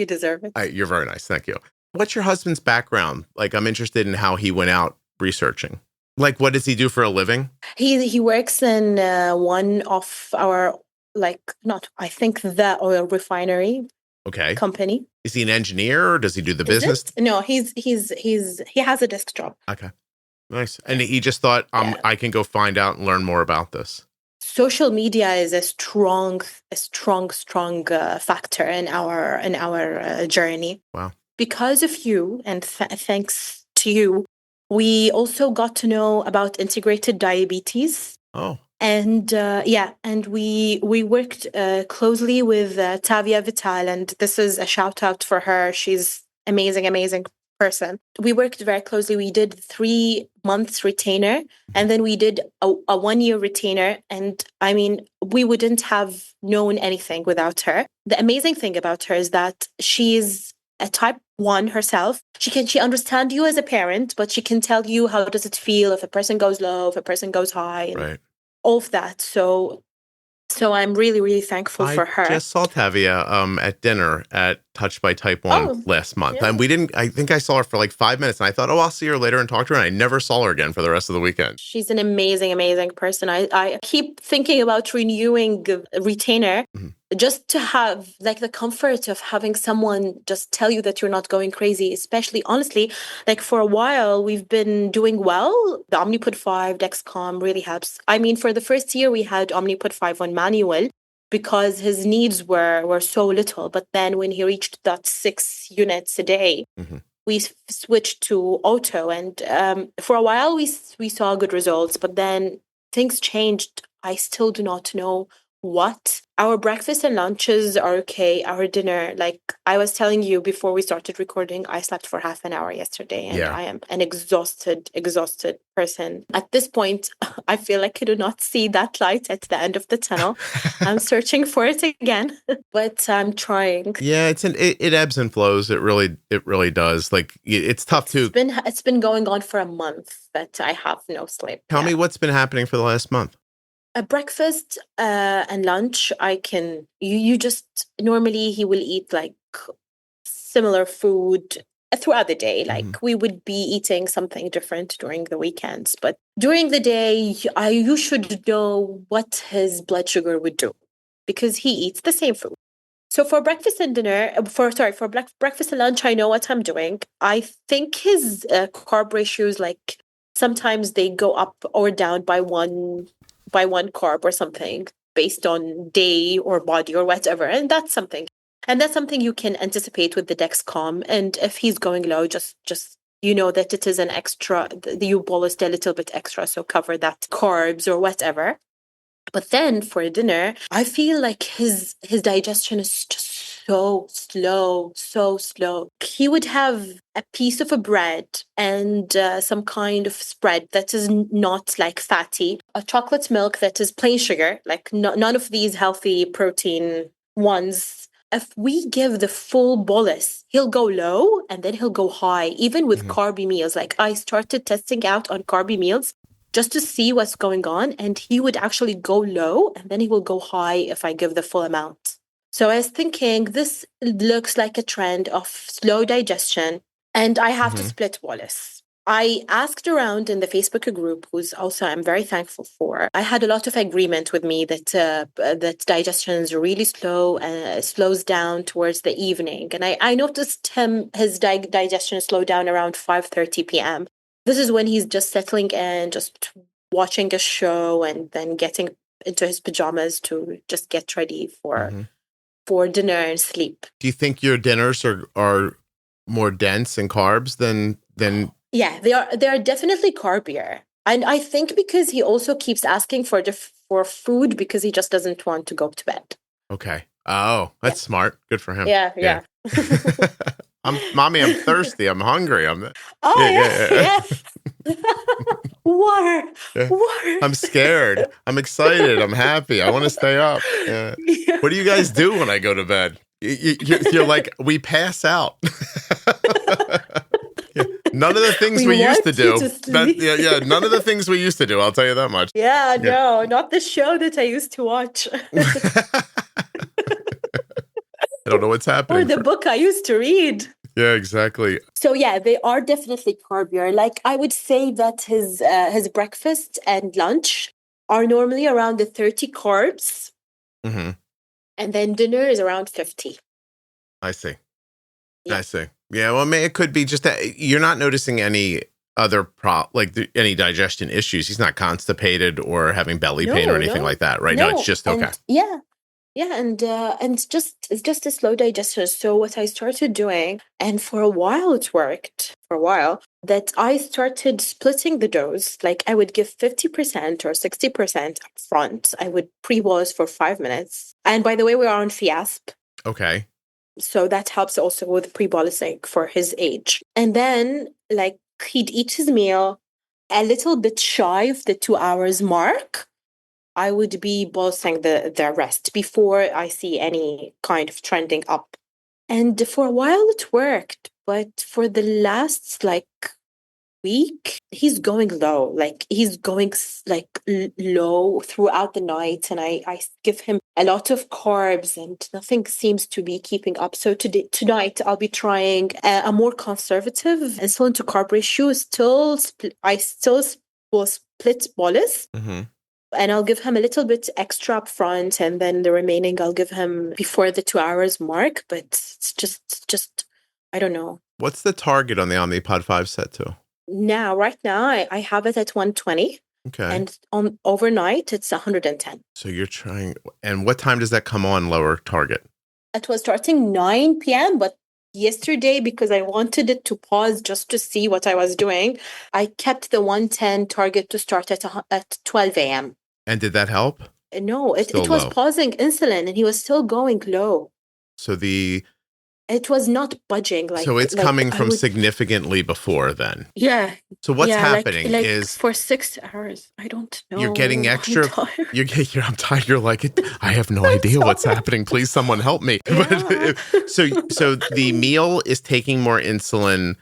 You're very nice. Thank you. What's your husband's background? Like, I'm interested in how he went out researching. Like, what does he do for a living? He works in one of our, the oil refinery. Okay. Company. Is he an engineer or does he do the business? No, he has a desk job. Okay. Nice. And he just thought, I can go find out and learn more about this. Social media is a strong factor in our journey. Wow! Because of you, and thanks to you, we also got to know about integrated diabetes. Oh, and and we worked closely with Tavia Vital, and this is a shout out for her. She's amazing person. We worked very closely. We did 3 months retainer, and then we did a 1-year retainer. And I mean, we wouldn't have known anything without her. The amazing thing about her is that she's a type 1 herself. She understands you as a parent, but she can tell you how does it feel if a person goes low, if a person goes high, right? All of that. So I'm really thankful for her. I just saw Tavia at dinner at touched by type 1 Oh, last month. yeah. And I think I saw her for like 5 minutes and I thought, oh, I'll see her later and talk to her. And I never saw her again for the rest of the weekend. She's an amazing, amazing person. I keep thinking about renewing a retainer just to have like the comfort of having someone just tell you that you're not going crazy, especially honestly, like for a while we've been doing well. The Omnipod 5 Dexcom really helps. I mean, for the first year we had Omnipod 5 on manual because his needs were so little. But then when he reached that 6 units a day, we switched to auto, and for a while we saw good results, but then things changed. I still do not know what. Our breakfast and lunches are okay. Our dinner, like I was telling you before we started recording, I slept for half an hour yesterday, and I am an exhausted person. At this point, I feel like I do not see that light at the end of the tunnel. I'm searching for it again, but I'm trying. Yeah, it ebbs and flows. It really does. Like it's tough too. It's been going on for a month that I have no sleep. Tell me what's been happening for the last month. A breakfast and lunch, you just normally he will eat like similar food throughout the day. Like we would be eating something different during the weekends, but during the day, you should know what his blood sugar would do because he eats the same food. So for breakfast and dinner, for breakfast and lunch, I know what I'm doing. I think his carb ratios, like sometimes they go up or down by one carb or something based on day or body or whatever. And that's something you can anticipate with the Dexcom. And if he's going low, just you know that it is an extra, you bolus a little bit extra, so cover that carbs or whatever. But then for dinner, I feel like his digestion is just so slow. He would have a piece of a bread and some kind of spread that is not like fatty, a chocolate milk that is plain sugar, like none of these healthy protein ones. If we give the full bolus, he'll go low and then he'll go high, even with carby meals. Like I started testing out on carby meals just to see what's going on. And he would actually go low and then he will go high if I give the full amount. So I was thinking this looks like a trend of slow digestion and I have to split bolus. I asked around in the Facebook group, who's also I'm very thankful for. I had a lot of agreement with me that digestion is really slow and slows down towards the evening. And I noticed his digestion slowed down around 5:30 p.m. This is when he's just settling in, just watching a show and then getting into his pajamas to just get ready for dinner and sleep. Do you think your dinners are more dense in carbs than? Yeah, they are definitely carbier. And I think because he also keeps asking for food because he just doesn't want to go to bed. Okay. Oh, that's smart. Good for him. Yeah. Mommy, I'm thirsty. I'm hungry. Yes. Water. I'm scared. I'm excited. I'm happy. I want to stay up. Yeah. What do you guys do when I go to bed? You're like, we pass out. None of the things we used to do. None of the things we used to do. I'll tell you that much. No, not the show that I used to watch. I don't know what's happening. Or the book I used to read. Yeah, exactly. So yeah, they are definitely carbier. Like I would say that his breakfast and lunch are normally around the 30 carbs. And then dinner is around 50. I see. Yeah. I see. Yeah, well, it could be just that you're not noticing any other any digestion issues. He's not constipated or having belly pain or anything like that, right? No, it's just okay. And it's just a slow digestion. So what I started doing, and for a while it worked, that I started splitting the dose. Like I would give 50% or 60% up front. I would pre-bolus for 5 minutes. And by the way, we are on FIASP. Okay. So that helps also with pre-bolusing for his age. And then like he'd eat his meal a little bit shy of the 2 hours mark. I would be bolusing the rest before I see any kind of trending up. And for a while it worked. But for the last like week, he's going low. Like he's going low throughout the night. And I give him a lot of carbs and nothing seems to be keeping up. So tonight I'll be trying a more conservative insulin to carb ratio. I still will split bolus. Mm-hmm. And I'll give him a little bit extra up front, and then the remaining I'll give him before the 2 hours mark. But it's just I don't know. What's the target on the Omnipod 5 set to? Right now, I have it at 120. Okay. And on overnight, it's 110. So you're trying, and what time does that come on lower target? It was starting 9 p.m., but yesterday, because I wanted it to pause just to see what I was doing, I kept the 110 target to start at 12 a.m. And did that help? No, it was pausing insulin and he was still going low. So it was not budging. So it's coming from significantly before then. Yeah. So what's happening is for 6 hours. I don't know. You're getting extra. I'm tired. You're like, I have no idea what's happening. Please, someone help me. Yeah. so the meal is taking more insulin,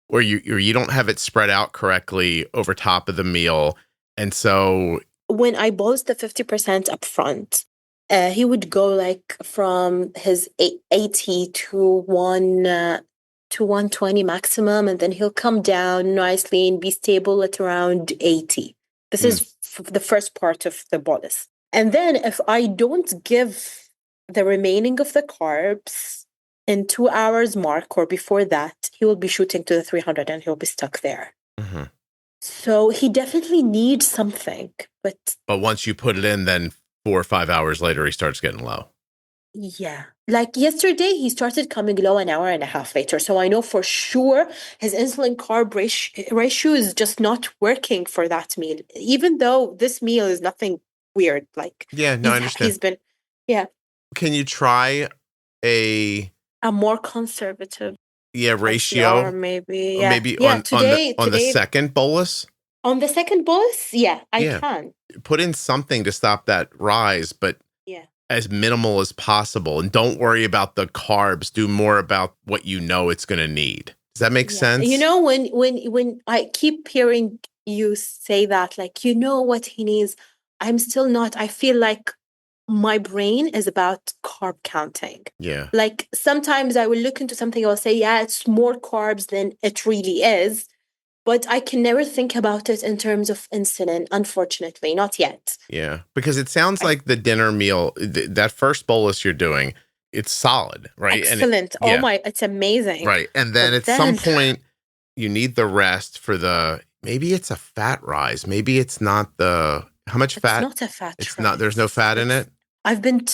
or you don't have it spread out correctly over top of the meal, and so when I bolus the 50% up front, he would go like from his 80 to 120 maximum, and then he'll come down nicely and be stable at around 80. This is the first part of the bolus. And then if I don't give the remaining of the carbs in 2 hours mark or before that, he will be shooting to the 300 and he'll be stuck there. Mm-hmm. So he definitely needs something. But once you put it in, then 4 or 5 hours later, he starts getting low. Yeah. Like yesterday, he started coming low an hour and a half later. So I know for sure his insulin carb ratio is just not working for that meal, even though this meal is nothing weird. Like, I understand. Can you try a more conservative ratio? Or maybe, on the second bolus? On the second bolus? Yeah, I can. Put in something to stop that rise, but as minimal as possible. And don't worry about the carbs. Do more about what you know it's going to need. Does that make sense? You know, when I keep hearing you say that, like, you know what he needs, I'm still not. I feel like my brain is about carb counting. Yeah. Like sometimes I will look into something, I'll say, it's more carbs than it really is. But I can never think about it in terms of insulin, unfortunately, not yet. Yeah, because it sounds like the dinner meal, that first bolus you're doing, it's solid, right? Excellent. It's amazing. Right. And then at some point, you need the rest for maybe it's a fat rise. Maybe it's not how much fat? It's not a fat rise. It's not, there's no fat in it? I've been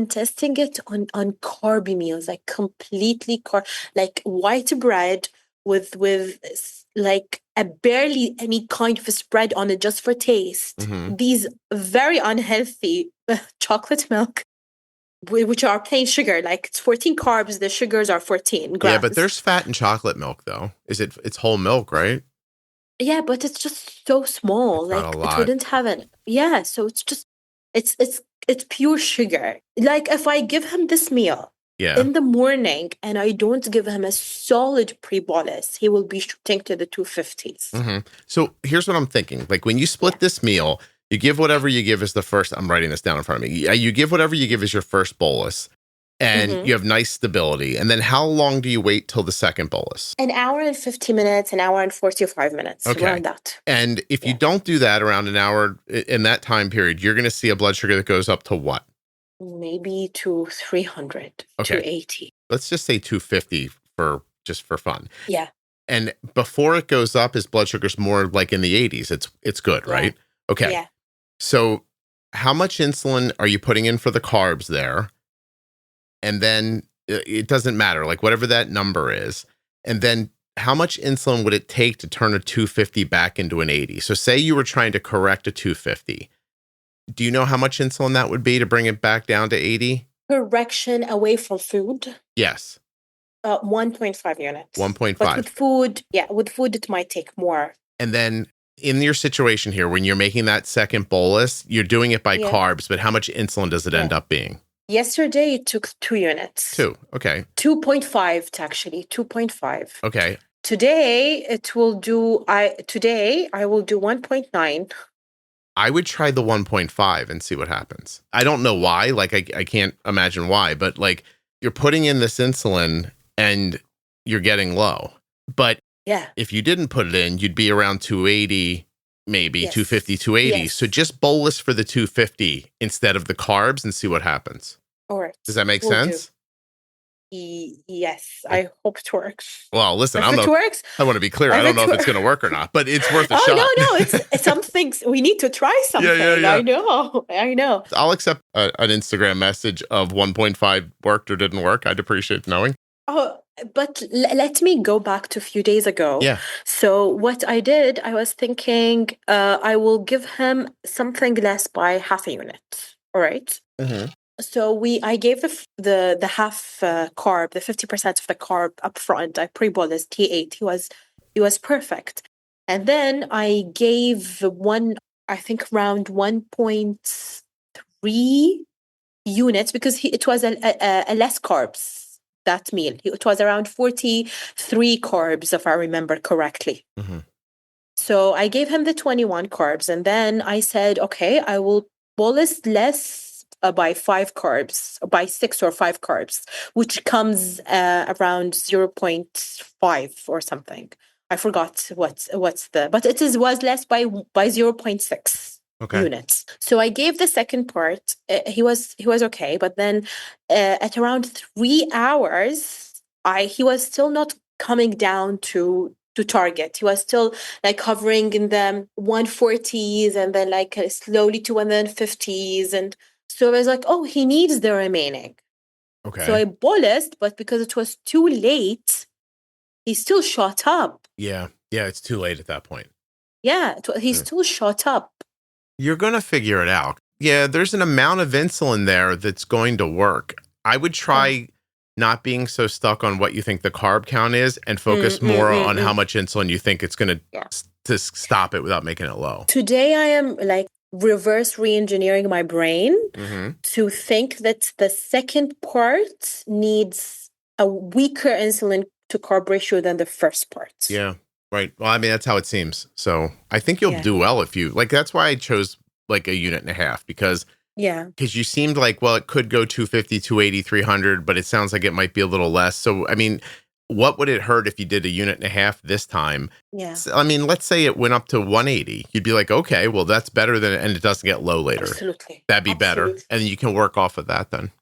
testing it on carby meals, like completely like white bread with like a barely any kind of a spread on it just for taste. Mm-hmm. These very unhealthy chocolate milk, which are plain sugar, like it's 14 carbs, the sugars are 14 grams. Yeah, but there's fat in chocolate milk though. It's whole milk, right? Yeah, but it's just so small. It's like not a lot. It wouldn't have it. Yeah, so it's just it's pure sugar. Like if I give him this meal in the morning and I don't give him a solid pre-bolus, he will be shooting to the 250s. Mm-hmm. So here's what I'm thinking. Like when you split this meal, you give whatever you give as the first, I'm writing this down in front of me. You give whatever you give as your first bolus and you have nice stability. And then how long do you wait till the second bolus? An hour and 50 minutes, an hour and 45 minutes, around that. And if you don't do that around an hour in that time period, you're going to see a blood sugar that goes up to what? Maybe to 300, 280. Let's just say 250 for fun. Yeah. And before it goes up, his blood sugar's more like in the 80s. It's good, right? Okay. Yeah. So how much insulin are you putting in for the carbs there? And then it doesn't matter, like whatever that number is. And then how much insulin would it take to turn a 250 back into an 80? So say you were trying to correct a 250. Do you know how much insulin that would be to bring it back down to 80? Correction away from food? Yes. 1.5 units. 1.5. But with food, it might take more. And then in your situation here, when you're making that second bolus, you're doing it by carbs, but how much insulin does it end up being? Yesterday, it took 2 units. 2, okay. 2.5, actually, 2.5. Okay. Today I will do 1.9. I would try the 1.5 and see what happens. I don't know why. Like, I can't imagine why, but like you're putting in this insulin and you're getting low. But Yeah. if you didn't put it in, you'd be around 280, maybe Yes. 250, 280. Yes. So just bolus for the 250 instead of the carbs and see what happens. All right. Does that make Will do. sense? Yes. I hope it works. Well, listen, If it works, I want to be clear. I don't know if it's going to work or not, but it's worth a shot. No. It's some things we need to try something. Yeah. I know. I'll accept an Instagram message of 1.5 worked or didn't work. I'd appreciate knowing. Oh, but let me go back to a few days ago. Yeah. So what I did, I was thinking I will give him something less by half a unit. All right. Mm-hmm. So I gave the half carb, the 50% of the carb up front. I pre-bolus T8. He was perfect. And then I gave I think around 1.3 units because it was a less carbs that meal. It was around 43 carbs, if I remember correctly. Mm-hmm. So I gave him the 21 carbs, and then I said, okay, I will bolus less by 5 carbs, by 6 or 5 carbs, which comes around 0.5 or something. I forgot what's but it was less by 0.6. Okay. Units. So I gave the second part. He was okay, but then at around 3 hours, he was still not coming down to target. He was still like hovering in the 140s and then like slowly to 150s, and so I was like, oh, he needs the remaining. Okay. So I bolused, but because it was too late, he still shot up. Yeah, it's too late at that point. Yeah, he still shot up. You're going to figure it out. Yeah, there's an amount of insulin there that's going to work. I would try not being so stuck on what you think the carb count is and focus more on how much insulin you think it's going to stop it without making it low. Today I am like reverse re-engineering my brain to think that the second part needs a weaker insulin to carb ratio than the first part. Yeah. Right. Well, I mean, that's how it seems. So I think you'll do well if you like. That's why I chose like 1.5 units because you seemed like, well, it could go 250, 280, 300, but it sounds like it might be a little less. So, I mean, what would it hurt if you did 1.5 units this time? Yeah. So, I mean, let's say it went up to 180. You'd be like, okay, well, that's better than, and it doesn't get low later. Absolutely. That'd be better. And you can work off of that then.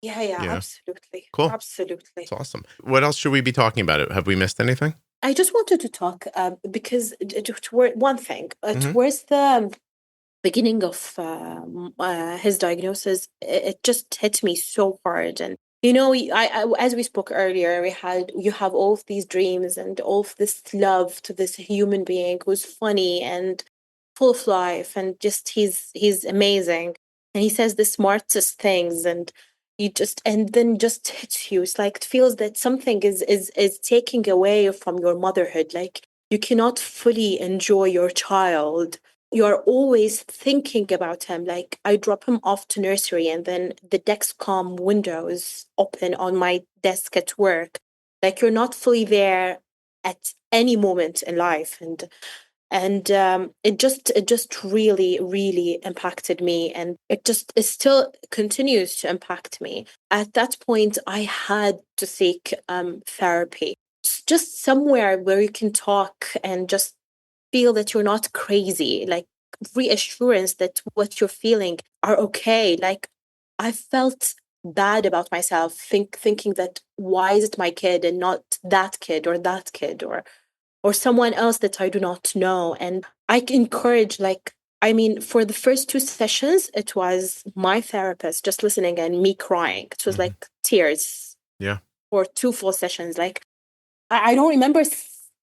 Yeah, absolutely. Cool. Absolutely. That's awesome. What else should we be talking about? Have we missed anything? I just wanted to talk because one thing, towards the beginning of his diagnosis, it just hit me so hard. And, you know, I as we spoke earlier, you have all of these dreams and all of this love to this human being who's funny and full of life, and just he's amazing. And he says the smartest things, and then just hits you. It's like it feels that something is taking away from your motherhood. Like you cannot fully enjoy your child. You're always thinking about him. Like I drop him off to nursery, and then the Dexcom window is open on my desk at work. Like you're not fully there at any moment in life, and it just really, really impacted me, and it still continues to impact me. At that point, I had to seek therapy. It's just somewhere where you can talk and just feel that you're not crazy, like reassurance that what you're feeling are okay. Like I felt bad about myself, thinking that why is it my kid and not that kid or someone else that I do not know. And I encourage, for the first 2 sessions, it was my therapist just listening and me crying. It was like tears. Yeah. For 2 full sessions. Like, I don't remember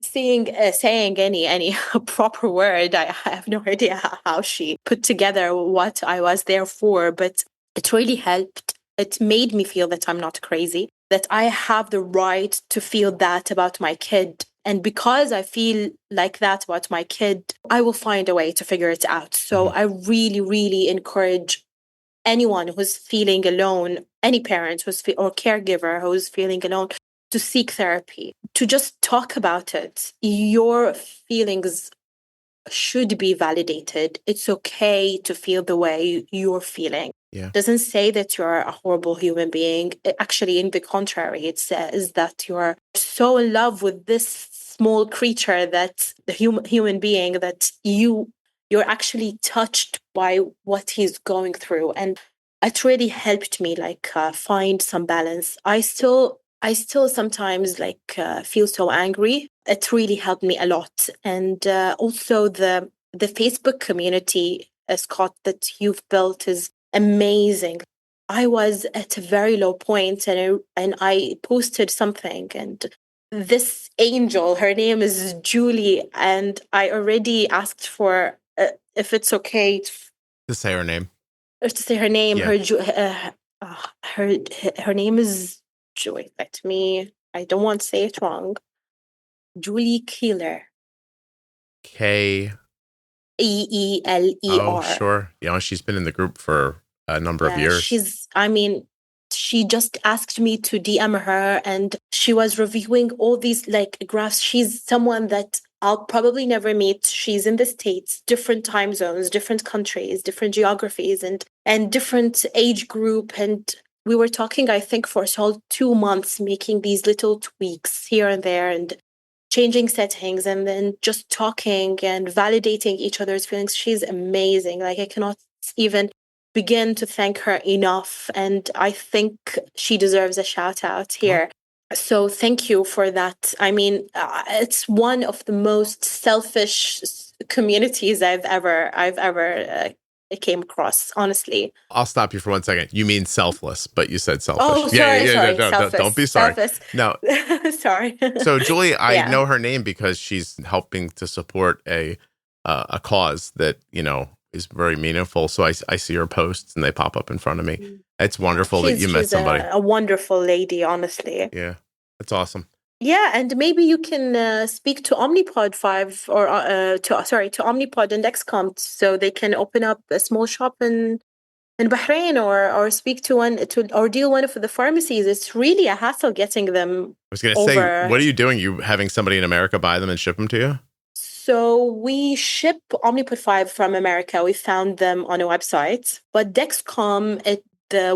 saying any proper word. I have no idea how she put together what I was there for, but it really helped. It made me feel that I'm not crazy, that I have the right to feel that about my kid. And because I feel like that about my kid, I will find a way to figure it out. So I really, really encourage anyone who's feeling alone, any parent or caregiver who's feeling alone, to seek therapy, to just talk about it. Your feelings should be validated. It's okay to feel the way you're feeling. Yeah. Doesn't say that you're a horrible human being. Actually, in the contrary, it says that you're so in love with this small creature, that the human being, that you're actually touched by what he's going through. And it really helped me find some balance. I still sometimes feel so angry. It really helped me a lot. And also the Facebook community, Scott, that you've built is amazing. I was at a very low point, and I posted something, and this angel, her name is Julie, and I already asked for if it's okay To say her name. to say her name. Yeah. Her name is Joy. Let me. I don't want to say it wrong. Julie Keeler. K. Eeler. Oh, sure. She's been in the group for a number of years. She just asked me to DM her, and she was reviewing all these graphs. She's someone that I'll probably never meet. She's in the States, different time zones, different countries, different geographies, and different age group. And we were talking, I think, for 2 months, making these little tweaks here and there, and changing settings, and then just talking and validating each other's feelings. She's amazing. I cannot even begin to thank her enough. And I think she deserves a shout out here. So thank you for that. I mean, it's one of the most selfish communities I've ever came across, honestly. I'll stop you for 1 second. You mean selfless, but you said selfish. Oh, sorry. No, don't be sorry. Selfish. No. Sorry. So Julie, I know her name because she's helping to support a cause that, is very meaningful. So I see her posts and they pop up in front of me. It's wonderful that you met somebody. A wonderful lady, honestly. Yeah, that's awesome. Yeah, and maybe you can speak to Omnipod 5 or to Omnipod and Dexcom, so they can open up a small shop in Bahrain, or speak to or deal one of the pharmacies. It's really a hassle getting them. I was going to say, what are you doing? You having somebody in America buy them and ship them to you? So we ship Omnipod 5 from America. We found them on a website, but Dexcom,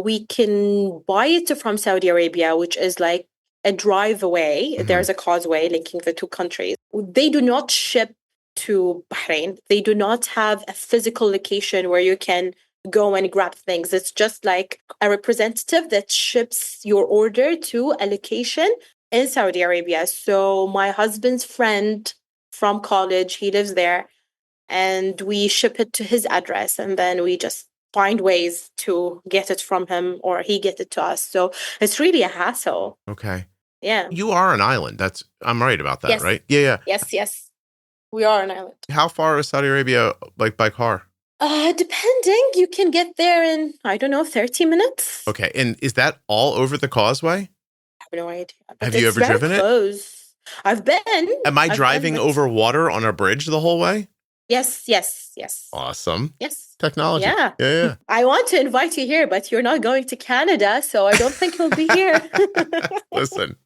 we can buy it from Saudi Arabia, which is like a drive away. Mm-hmm. There's a causeway linking the two countries. They do not ship to Bahrain. They do not have a physical location where you can go and grab things. It's just like a representative that ships your order to a location in Saudi Arabia. So my husband's friend from college, he lives there, and we ship it to his address, and then we just find ways to get it from him, or he get it to us. So it's really a hassle. Okay. Yeah. You are an island. I'm right about that, yes. Right? Yeah. Yes. We are an island. How far is Saudi Arabia, by car? Depending, you can get there in, 30 minutes. Okay. And is that all over the causeway? I have no idea. Have you ever driven close. I've been. Am I driving over water on a bridge the whole way? Yes. Awesome. Yes. Technology. Yeah. I want to invite you here, but you're not going to Canada, so I don't think you'll be here. Listen,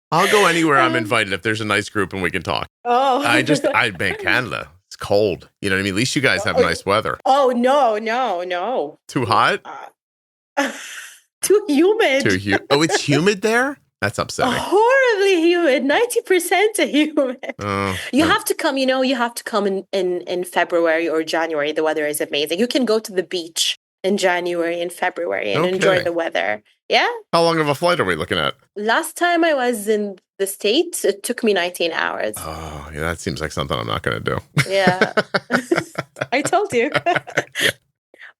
I'll go anywhere I'm invited if there's a nice group and we can talk. Oh. Canada. It's cold. You know what I mean? At least you guys have nice weather. Oh, no. Too hot? Too humid. Oh, it's humid there? That's upsetting. Horribly humid. 90% humid. You have to come, you have to come in February or January. The weather is amazing. You can go to the beach in January and February and enjoy the weather. Yeah. How long of a flight are we looking at? Last time I was in the States, it took me 19 hours. Oh, yeah, that seems like something I'm not going to do. Yeah. I told you. Yeah.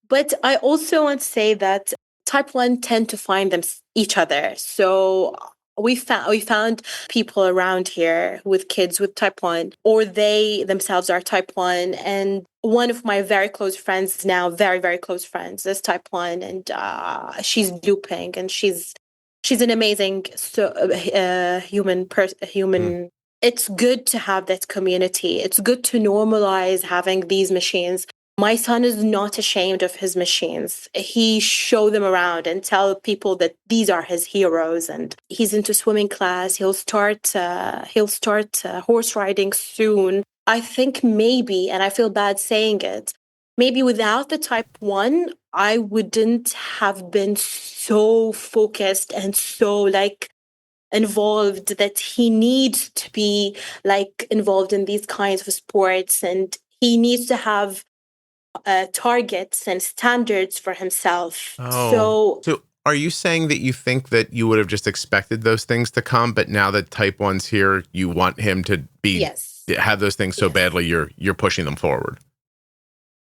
But I also want to say that type 1 tend to find each other. So we found people around here with kids with type 1, or they themselves are type 1. And one of my very close friends now, very, very close friends, is type 1. And she's looping, and she's an amazing human. It's good to have that community. It's good to normalize having these machines. My son is not ashamed of his machines. He show them around and tell people that these are his heroes. And he's into swimming class. He'll start horse riding soon. I think maybe, and I feel bad saying it, maybe without the type 1, I wouldn't have been so focused and so like involved that he needs to be like involved in these kinds of sports, and he needs to have targets and standards for himself. So are you saying that you think that you would have just expected those things to come, but now that type 1's here, you want him to be have those things so badly you're pushing them forward?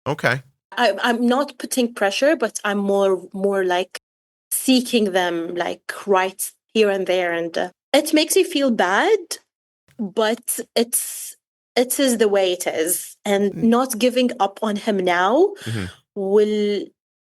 Okay. I'm not putting pressure, but I'm more like seeking them like right here and there, and it makes me feel bad, but it is the way it is, and not giving up on him now will,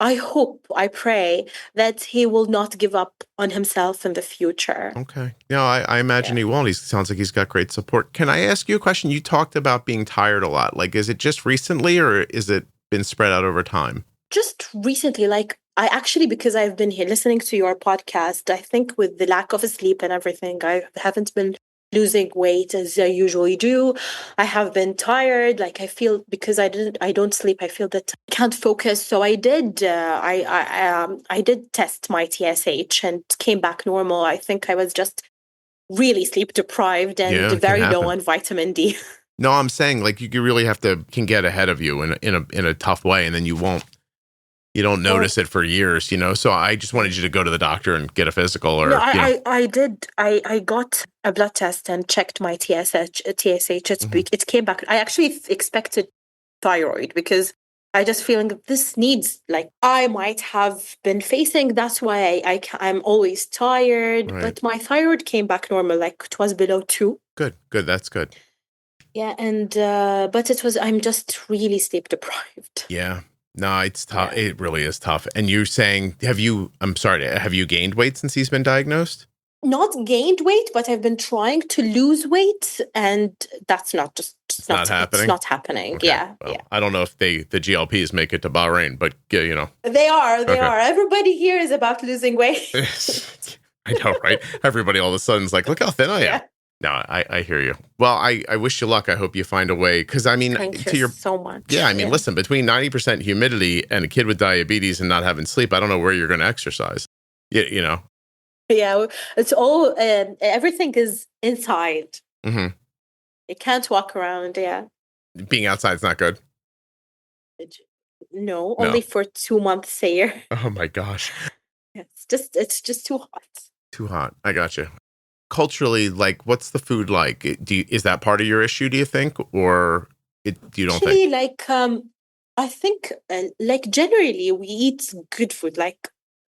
I pray that he will not give up on himself in the future. Okay. No, I imagine he won't. He sounds like he's got great support. Can I ask you a question? You talked about being tired a lot. Like, is it just recently or is it been spread out over time? Just recently, like I actually, because I've been here listening to your podcast, I think with the lack of sleep and everything, I haven't been losing weight as I usually do. I have been tired. Like I feel, because I don't sleep, I feel that I can't focus. So I did test my TSH and came back normal. I think I was just really sleep deprived and very low on vitamin D. No, I'm saying like you really can get ahead of you in a tough way, and then you don't notice it for years, So I just wanted you to go to the doctor and get a physical, or I did. I got a blood test and checked my TSH. It came back. I actually expected thyroid, because I just feeling that this needs, like, I might have been facing. That's why I'm always tired. Right. But my thyroid came back normal. Like it was below 2. Good. That's good. Yeah, and but I'm just really sleep deprived. Yeah. No, it's tough. Yeah. It really is tough. And you're saying, have you gained weight since he's been diagnosed? Not gained weight, but I've been trying to lose weight, and that's not happening. It's not happening. Okay. Yeah, well, I don't know if the GLPs make it to Bahrain, but They are. Everybody here is about losing weight. I know, right? Everybody all of a sudden is like, look how thin I am. Yeah. No, I hear you. Well, I wish you luck. I hope you find a way. Because, I mean, thank you so much. Yeah, I mean, listen, between 90% humidity and a kid with diabetes and not having sleep, I don't know where you're going to exercise. Yeah, it's all, everything is inside. Mm-hmm. You can't walk around, yeah. Being outside is not good? No, only for 2 months a year. Oh, my gosh. It's just too hot. Too hot. I got you. Culturally, like, what's the food like? Is that part of your issue, do you think? Or do you don't think? Like, I think, like, generally we eat good food, like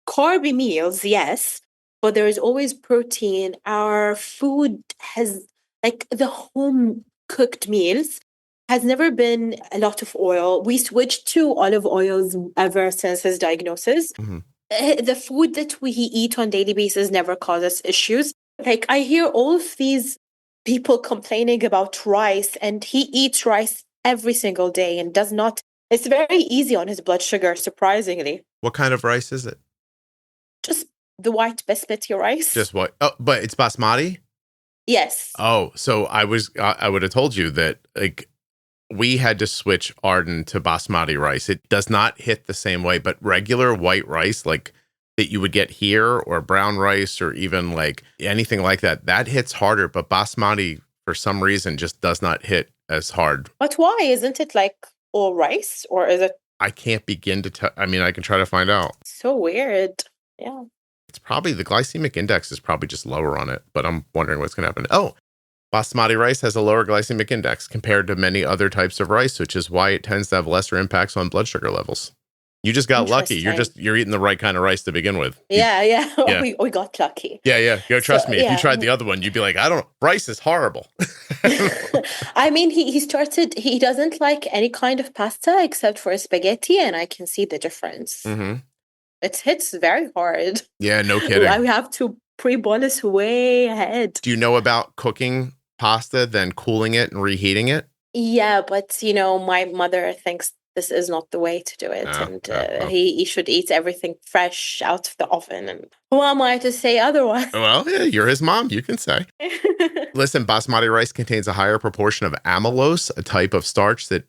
carby meals, yes, but there is always protein. Our food has, like, the home cooked meals has never been a lot of oil. We switched to olive oils ever since his diagnosis. Mm-hmm. The food that we eat on daily basis never causes issues. Like, I hear all of these people complaining about rice, and he eats rice every single day and does not. It's very easy on his blood sugar, surprisingly. What kind of rice is it? Just the white basmati rice. Just what? Oh, but it's basmati? Yes. Oh, so I would have told you that, like, we had to switch Arden to basmati rice. It does not hit the same way, but regular white rice, like, that you would get here, or brown rice, or even like anything like that hits harder. But basmati, for some reason, just does not hit as hard. But why? Isn't it like all rice, or is it? I can't begin to tell. I mean, I can try to find out. So weird. Yeah. It's probably the glycemic index is probably just lower on it, but I'm wondering what's going to happen. Oh, basmati rice has a lower glycemic index compared to many other types of rice, which is why it tends to have lesser impacts on blood sugar levels. You just got lucky. You're eting the right kind of rice to begin with. Yeah. We got lucky. Yeah. Trust me. If you tried the other one, you'd be like, rice is horrible. I mean, he doesn't like any kind of pasta except for spaghetti, and I can see the difference. Mm-hmm. It hits very hard. Yeah, no kidding. I have to pre-bolus way ahead. Do you know about cooking pasta, then cooling it and reheating it? Yeah, but my mother thinks this is not the way to do it. Oh, And oh. he should eat everything fresh out of the oven. And who am I to say otherwise? Well, yeah, you're his mom. You can say. Listen, basmati rice contains a higher proportion of amylose, a type of starch that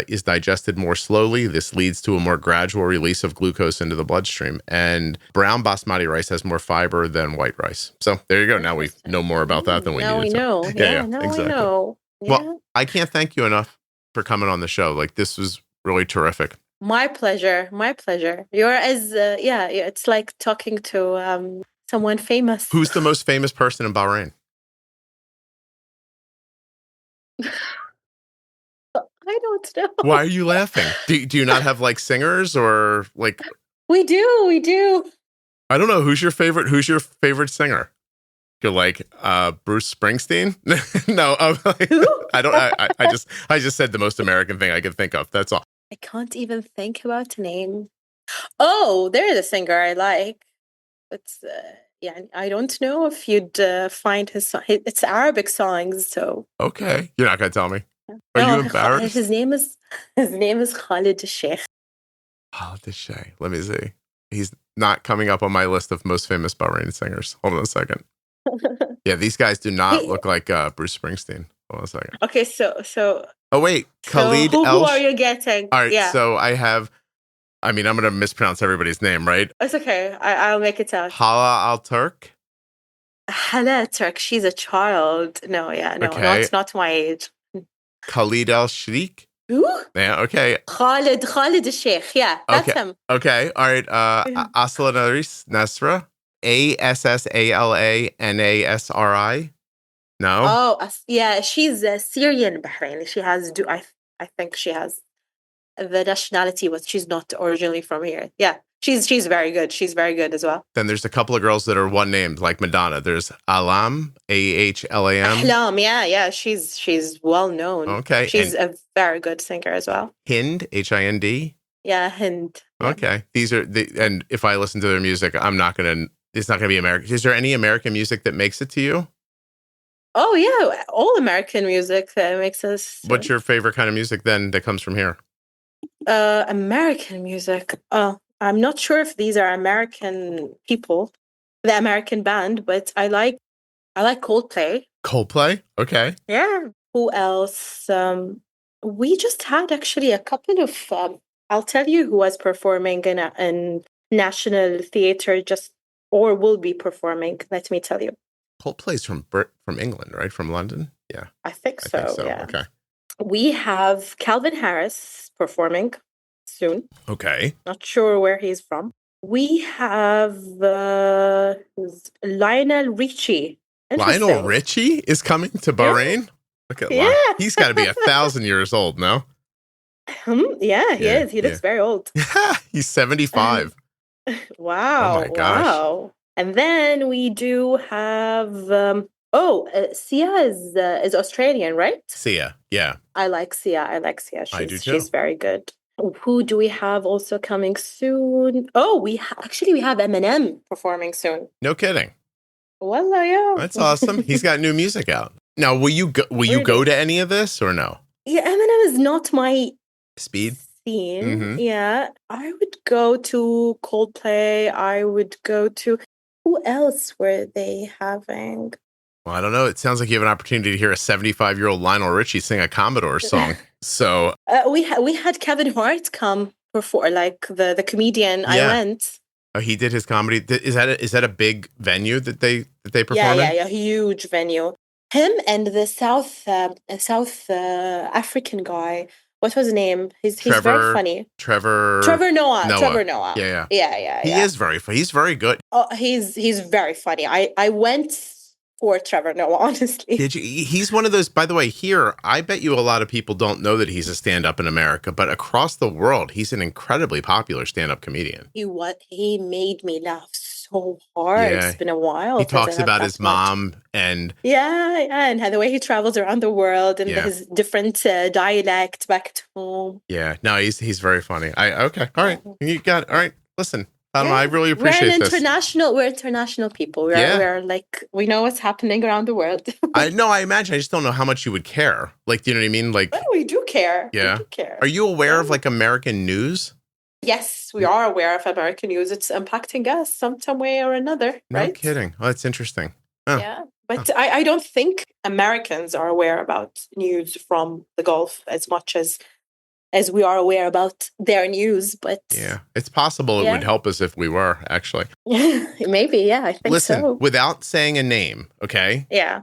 is digested more slowly. This leads to a more gradual release of glucose into the bloodstream. And brown basmati rice has more fiber than white rice. So there you go. Now we know more about that than we now needed we know. to. Yeah, now we know. Yeah. Well, I can't thank you enough for coming on the show. Like, this was really terrific. My pleasure. My pleasure. You're as, it's like talking to someone famous. Who's the most famous person in Bahrain? I don't know. Why are you laughing? Do you not have like singers or like? We do. I don't know. Who's your favorite singer? You're like Bruce Springsteen? No, I don't. I just said the most American thing I could think of. That's all. I can't even think about a name. Oh, there is a singer I like. It's I don't know if you'd find his song. It's Arabic songs, so okay. You're not gonna tell me. Are you embarrassed? His name is Khalid Sheikh. Khalid Sheikh. Let me see. He's not coming up on my list of most famous Bahraini singers. Hold on a second. Yeah, these guys do not look like Bruce Springsteen. Hold on a second. Okay, so. Oh wait, Khalid. So who are you getting? All right, yeah. So I have. I mean, I'm going to mispronounce everybody's name, right? It's okay. I'll make it out. Hala Al Turk. Hala Turk. She's a child. No, okay. not my age. Khalid Al Sheikh. Who? Yeah. Okay. Khalid Sheikh. Yeah, that's him. Okay. All right. Asla Nasra. ASSALANASRI. No. Oh, yeah. She's Syrian Bahraini. She has. I think she has the nationality, but she's not originally from here. Yeah. She's very good. She's very good as well. Then there's a couple of girls that are one named, like Madonna. There's Alam, AHLAM. Ahlam, yeah. She's well known. Okay. She's a very good singer as well. Hind, HIND. Yeah, Hind. Okay. These are and if I listen to their music, it's not gonna be American. Is there any American music that makes it to you? Oh yeah, all American music that makes us. What's your favorite kind of music then that comes from here? American music. I'm not sure if these are American people, the American band, but I like Coldplay. Coldplay? Okay. Yeah. Who else? We just had actually a couple of. I'll tell you who was performing in National Theatre or will be performing. Let me tell you. Coldplay's from England, right? From London? Yeah. I think so. Yeah. Okay. We have Calvin Harris performing soon. Okay. Not sure where he's from. We have Lionel Richie. Lionel Richie is coming to Bahrain? Yeah. Look at Lionel. He's got to be 1,000 years old, no? Yeah, he is. He looks very old. He's 75. Wow. Oh my gosh. Wow. And then we do have Sia is Australian, right? Sia, yeah. I like Sia. I do too. She's very good. Who do we have also coming soon? Oh, we have Eminem performing soon. No kidding. Well, yeah. That's awesome. He's got new music out. Now, will you go to any of this or no? Yeah, Eminem is not my speed scene. Mm-hmm. Yeah, I would go to Coldplay. I would go to. Who else were they having? Well, I don't know. It sounds like you have an opportunity to hear a 75-year-old Lionel Richie sing a Commodore song. So we had Kevin Hart come before, like the comedian. Yeah. I went. Oh, he did his comedy. Is that a big venue that they perform in? Yeah, huge venue. Him and the South African guy. What was his name? He's very funny. Trevor Noah. Yeah. He is very funny. He's very good. Oh, he's very funny. I went for Trevor Noah, honestly. Did you? He's one of those, by the way, here, I bet you a lot of people don't know that he's a stand-up in America, but across the world, he's an incredibly popular stand-up comedian. He made me laugh so hard. Yeah. It's been a while. He talks about his mom and... Yeah, and the way he travels around the world and his different dialect back at home. Yeah, no, he's very funny. Okay, all right. You got, all right, listen. Fatima, I really appreciate this. We're international people. Yeah. We're like, we know what's happening around the world. I imagine. I just don't know how much you would care. Like, do you know what I mean? Like, Well, we do care. yeah. We do care. Are you aware of like American news? Yes, we are aware of American news. It's impacting us some way or another, right? No kidding. Oh, that's interesting. Oh. Yeah. But I don't think Americans are aware about news from the Gulf as much as we are aware about their news. But yeah, it's possible it would help us if we were, actually. Maybe, yeah, I think Listen, so. without saying a name, okay? Yeah.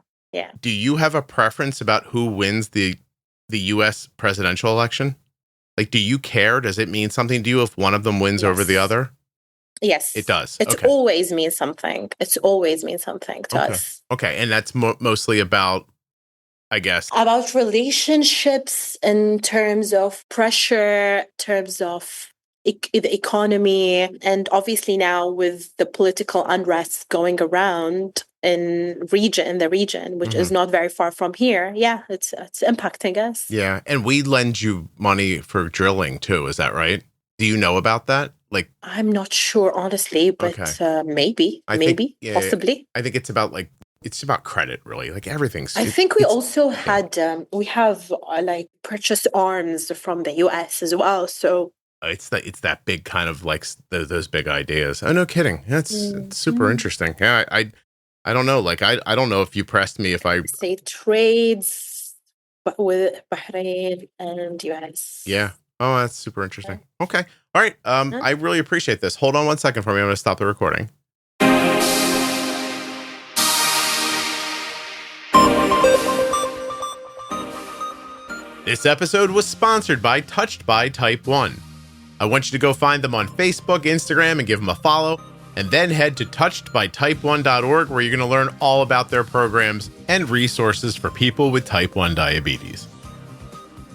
Do you have a preference about who wins the U.S. presidential election? Like, do you care? Does it mean something to you if one of them wins over the other? Yes. It does. It always means something. It's always means something to us. Okay. And that's mostly about, I guess, about relationships in terms of pressure, in terms of the economy, and obviously now with the political unrest going around in the region, which is not very far from here. Yeah, it's impacting us. Yeah, and we lend you money for drilling too. Is that right? Do you know about that? Like, I'm not sure, honestly, but maybe, possibly. I think it's about it's about credit, really. Like everything's. I think we also had we have purchased arms from the U.S. as well. So it's that big kind of like those big ideas. Oh, no kidding. It's super interesting. Yeah, I don't know. Like I don't know if you pressed me if I say trades with Bahrain and U.S. Yeah. Oh, that's super interesting. Okay. All right. I really appreciate this. Hold on one second for me. I'm going to stop the recording. This episode was sponsored by Touched by Type 1. I want you to go find them on Facebook, Instagram, and give them a follow, and then head to touchedbytype1.org where you're going to learn all about their programs and resources for people with type 1 diabetes.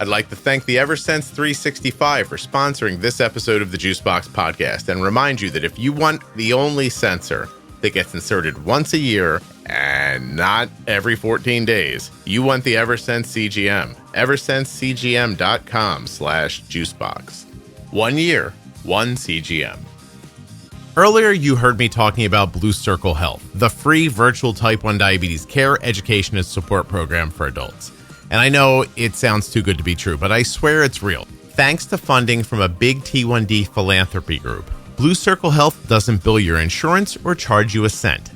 I'd like to thank the Eversense 365 for sponsoring this episode of the Juicebox Podcast and remind you that if you want the only sensor that gets inserted once a year and not every 14 days, you want the Eversense CGM. EversenseCGM.com/juicebox. 1 year, 1 CGM. Earlier, you heard me talking about Blue Circle Health, the free virtual type 1 diabetes care, education, and support program for adults. And I know it sounds too good to be true, but I swear it's real. Thanks to funding from a big T1D philanthropy group, Blue Circle Health doesn't bill your insurance or charge you a cent.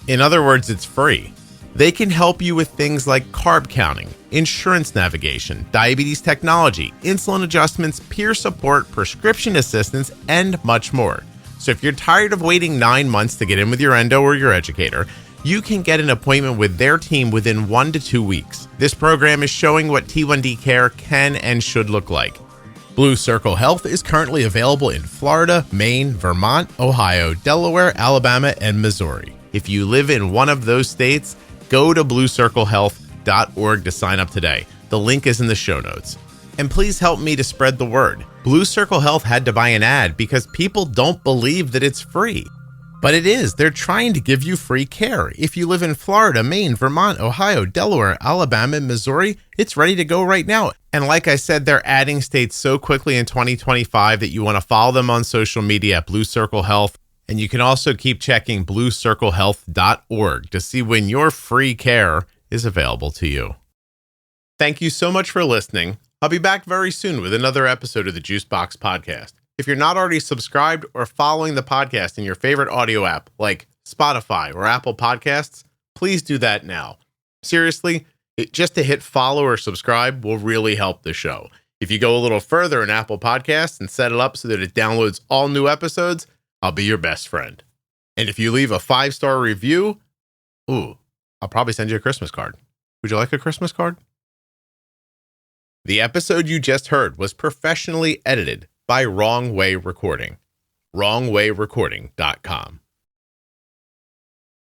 In other words, it's free. They can help you with things like carb counting, insurance navigation, diabetes technology, insulin adjustments, peer support, prescription assistance, and much more. So if you're tired of waiting 9 months to get in with your endo or your educator, you can get an appointment with their team within 1 to 2 weeks. This program is showing what T1D care can and should look like. Blue Circle Health is currently available in Florida, Maine, Vermont, Ohio, Delaware, Alabama, and Missouri. If you live in one of those states, go to bluecirclehealth.org to sign up today. The link is in the show notes. And please help me to spread the word. Blue Circle Health had to buy an ad because people don't believe that it's free. But it is. They're trying to give you free care. If you live in Florida, Maine, Vermont, Ohio, Delaware, Alabama, and Missouri, it's ready to go right now. And like I said, they're adding states so quickly in 2025 that you want to follow them on social media at Blue Circle Health. And you can also keep checking bluecirclehealth.org to see when your free care is available to you. Thank you so much for listening. I'll be back very soon with another episode of the Juicebox Podcast. If you're not already subscribed or following the podcast in your favorite audio app like Spotify or Apple Podcasts, please do that now. Seriously, just to hit follow or subscribe will really help the show. If you go a little further in Apple Podcasts and set it up so that it downloads all new episodes, I'll be your best friend. And if you leave a 5-star review, I'll probably send you a Christmas card. Would you like a Christmas card? The episode you just heard was professionally edited by Wrong Way Recording. WrongWayRecording.com.